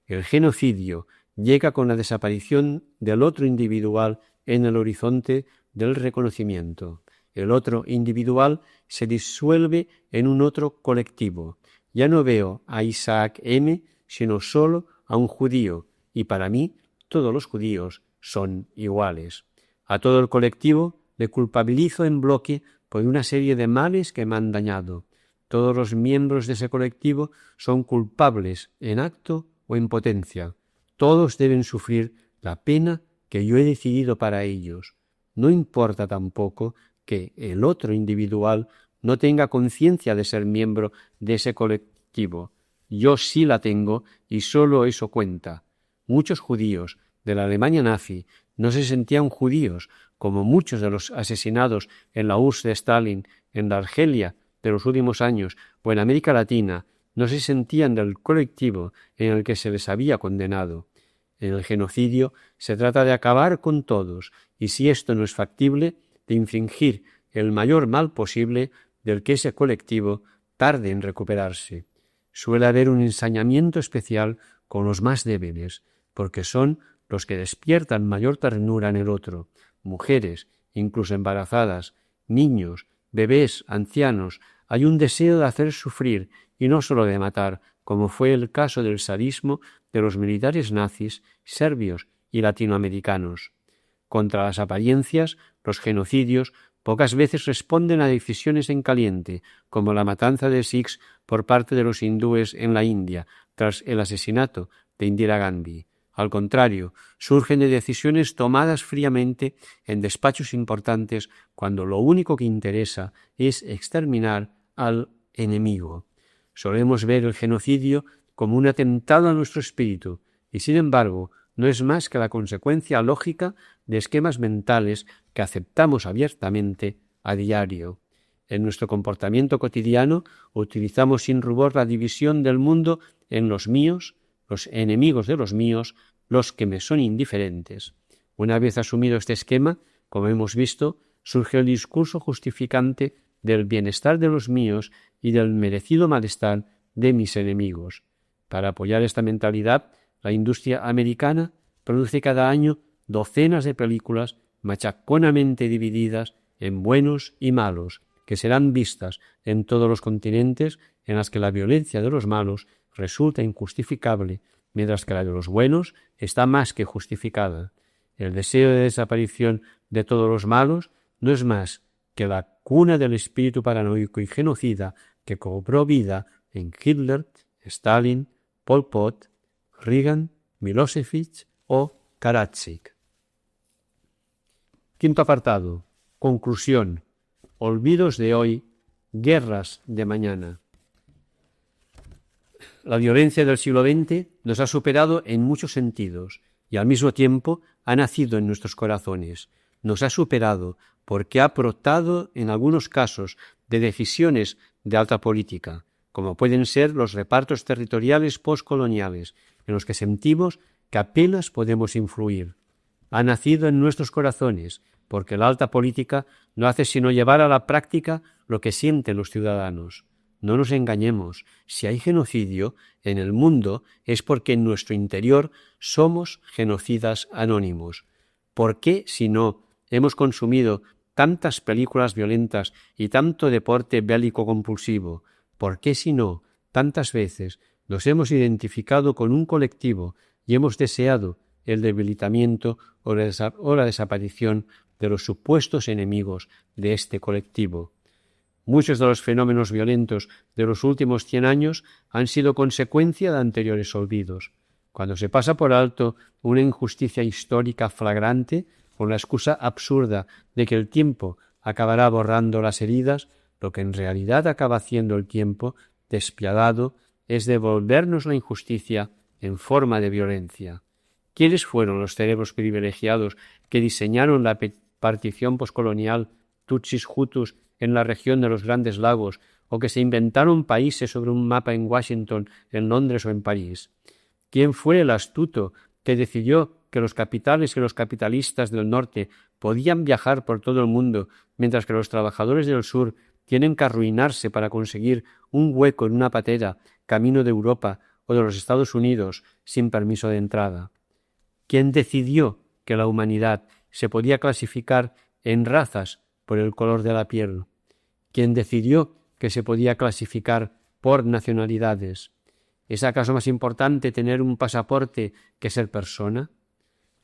S1: El genocidio llega con la desaparición del otro individual en el horizonte del reconocimiento. El otro individual se disuelve en un otro colectivo. Ya no veo a Isaac M., sino solo a un judío, y para mí todos los judíos son iguales. A todo el colectivo le culpabilizo en bloque por una serie de males que me han dañado. Todos los miembros de ese colectivo son culpables en acto o en potencia. Todos deben sufrir la pena que yo he decidido para ellos. No importa tampoco que el otro individual no tenga conciencia de ser miembro de ese colectivo. Yo sí la tengo y solo eso cuenta. Muchos judíos de la Alemania nazi no se sentían judíos, como muchos de los asesinados en la URSS de Stalin, en la Argelia de los últimos años o en América Latina, no se sentían del colectivo en el que se les había condenado. En el genocidio se trata de acabar con todos, y si esto no es factible, de infligir el mayor mal posible del que ese colectivo tarde en recuperarse. Suele haber un ensañamiento especial con los más débiles, porque son los que despiertan mayor ternura en el otro, mujeres, incluso embarazadas, niños, bebés, ancianos. Hay un deseo de hacer sufrir y no solo de matar, como fue el caso del sadismo de los militares nazis, serbios y latinoamericanos. Contra las apariencias, los genocidios pocas veces responden a decisiones en caliente, como la matanza de Sikhs por parte de los hindúes en la India, tras el asesinato de Indira Gandhi. Al contrario, surgen de decisiones tomadas fríamente en despachos importantes cuando lo único que interesa es exterminar al enemigo. Solemos ver el genocidio como un atentado a nuestro espíritu y, sin embargo, no es más que la consecuencia lógica de esquemas mentales que aceptamos abiertamente a diario. En nuestro comportamiento cotidiano utilizamos sin rubor la división del mundo en los míos, los enemigos de los míos, los que me son indiferentes. Una vez asumido este esquema, como hemos visto, surge el discurso justificante del bienestar de los míos y del merecido malestar de mis enemigos. Para apoyar esta mentalidad, la industria americana produce cada año docenas de películas machaconamente divididas en buenos y malos, que serán vistas en todos los continentes, en las que la violencia de los malos resulta injustificable, mientras que la de los buenos está más que justificada. El deseo de desaparición de todos los malos no es más que la cuna del espíritu paranoico y genocida que cobró vida en Hitler, Stalin, Pol Pot, Reagan, Milosevic o Karadzic. Quinto apartado. Conclusión. Olvidos de hoy, guerras de mañana. La violencia del siglo XX nos ha superado en muchos sentidos y al mismo tiempo ha nacido en nuestros corazones. Nos ha superado porque ha brotado en algunos casos de decisiones de alta política, como pueden ser los repartos territoriales postcoloniales, en los que sentimos que apenas podemos influir. Ha nacido en nuestros corazones porque la alta política no hace sino llevar a la práctica lo que sienten los ciudadanos. No nos engañemos, si hay genocidio en el mundo es porque en nuestro interior somos genocidas anónimos. ¿Por qué, si no, hemos consumido tantas películas violentas y tanto deporte bélico compulsivo? ¿Por qué, si no, tantas veces nos hemos identificado con un colectivo y hemos deseado el debilitamiento o la desaparición de los supuestos enemigos de este colectivo? Muchos de los fenómenos violentos de los últimos 100 años han sido consecuencia de anteriores olvidos. Cuando se pasa por alto una injusticia histórica flagrante, con la excusa absurda de que el tiempo acabará borrando las heridas, lo que en realidad acaba haciendo el tiempo, despiadado, es devolvernos la injusticia en forma de violencia. ¿Quiénes fueron los cerebros privilegiados que diseñaron la partición poscolonial Tutsis-Hutus en la región de los Grandes Lagos o que se inventaron países sobre un mapa en Washington, en Londres o en París? ¿Quién fue el astuto que decidió que los capitales y los capitalistas del norte podían viajar por todo el mundo, mientras que los trabajadores del sur tienen que arruinarse para conseguir un hueco en una patera camino de Europa o de los Estados Unidos sin permiso de entrada? ¿Quién decidió que la humanidad se podía clasificar en razas por el color de la piel? ¿Quién decidió que se podía clasificar por nacionalidades? ¿Es acaso más importante tener un pasaporte que ser persona?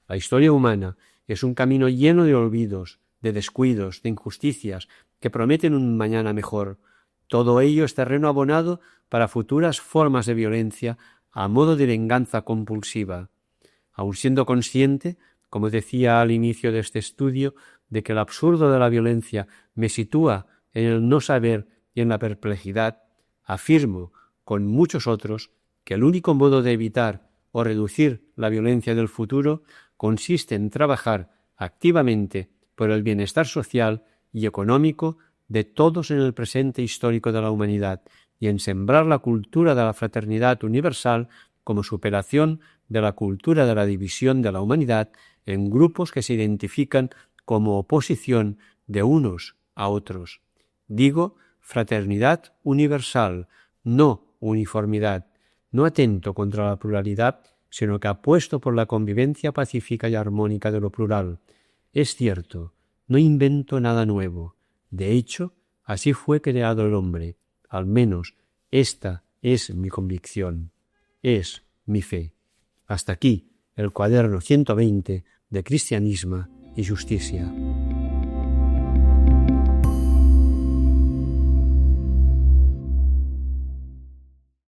S1: La historia humana es un camino lleno de olvidos, de descuidos, de injusticias, que prometen un mañana mejor. Todo ello es terreno abonado para futuras formas de violencia a modo de venganza compulsiva. Aun siendo consciente, como decía al inicio de este estudio, de que el absurdo de la violencia me sitúa en el no saber y en la perplejidad, afirmo, con muchos otros, que el único modo de evitar o reducir la violencia del futuro consiste en trabajar activamente por el bienestar social y económico de todos en el presente histórico de la humanidad y en sembrar la cultura de la fraternidad universal como superación de la cultura de la división de la humanidad en grupos que se identifican como oposición de unos a otros. Digo fraternidad universal, no uniformidad. No atento contra la pluralidad, sino que apuesto por la convivencia pacífica y armónica de lo plural. Es cierto, no invento nada nuevo. De hecho, así fue creado el hombre. Al menos esta es mi convicción. Es mi fe. Hasta aquí el cuaderno 120 de Cristianisme y Justicia.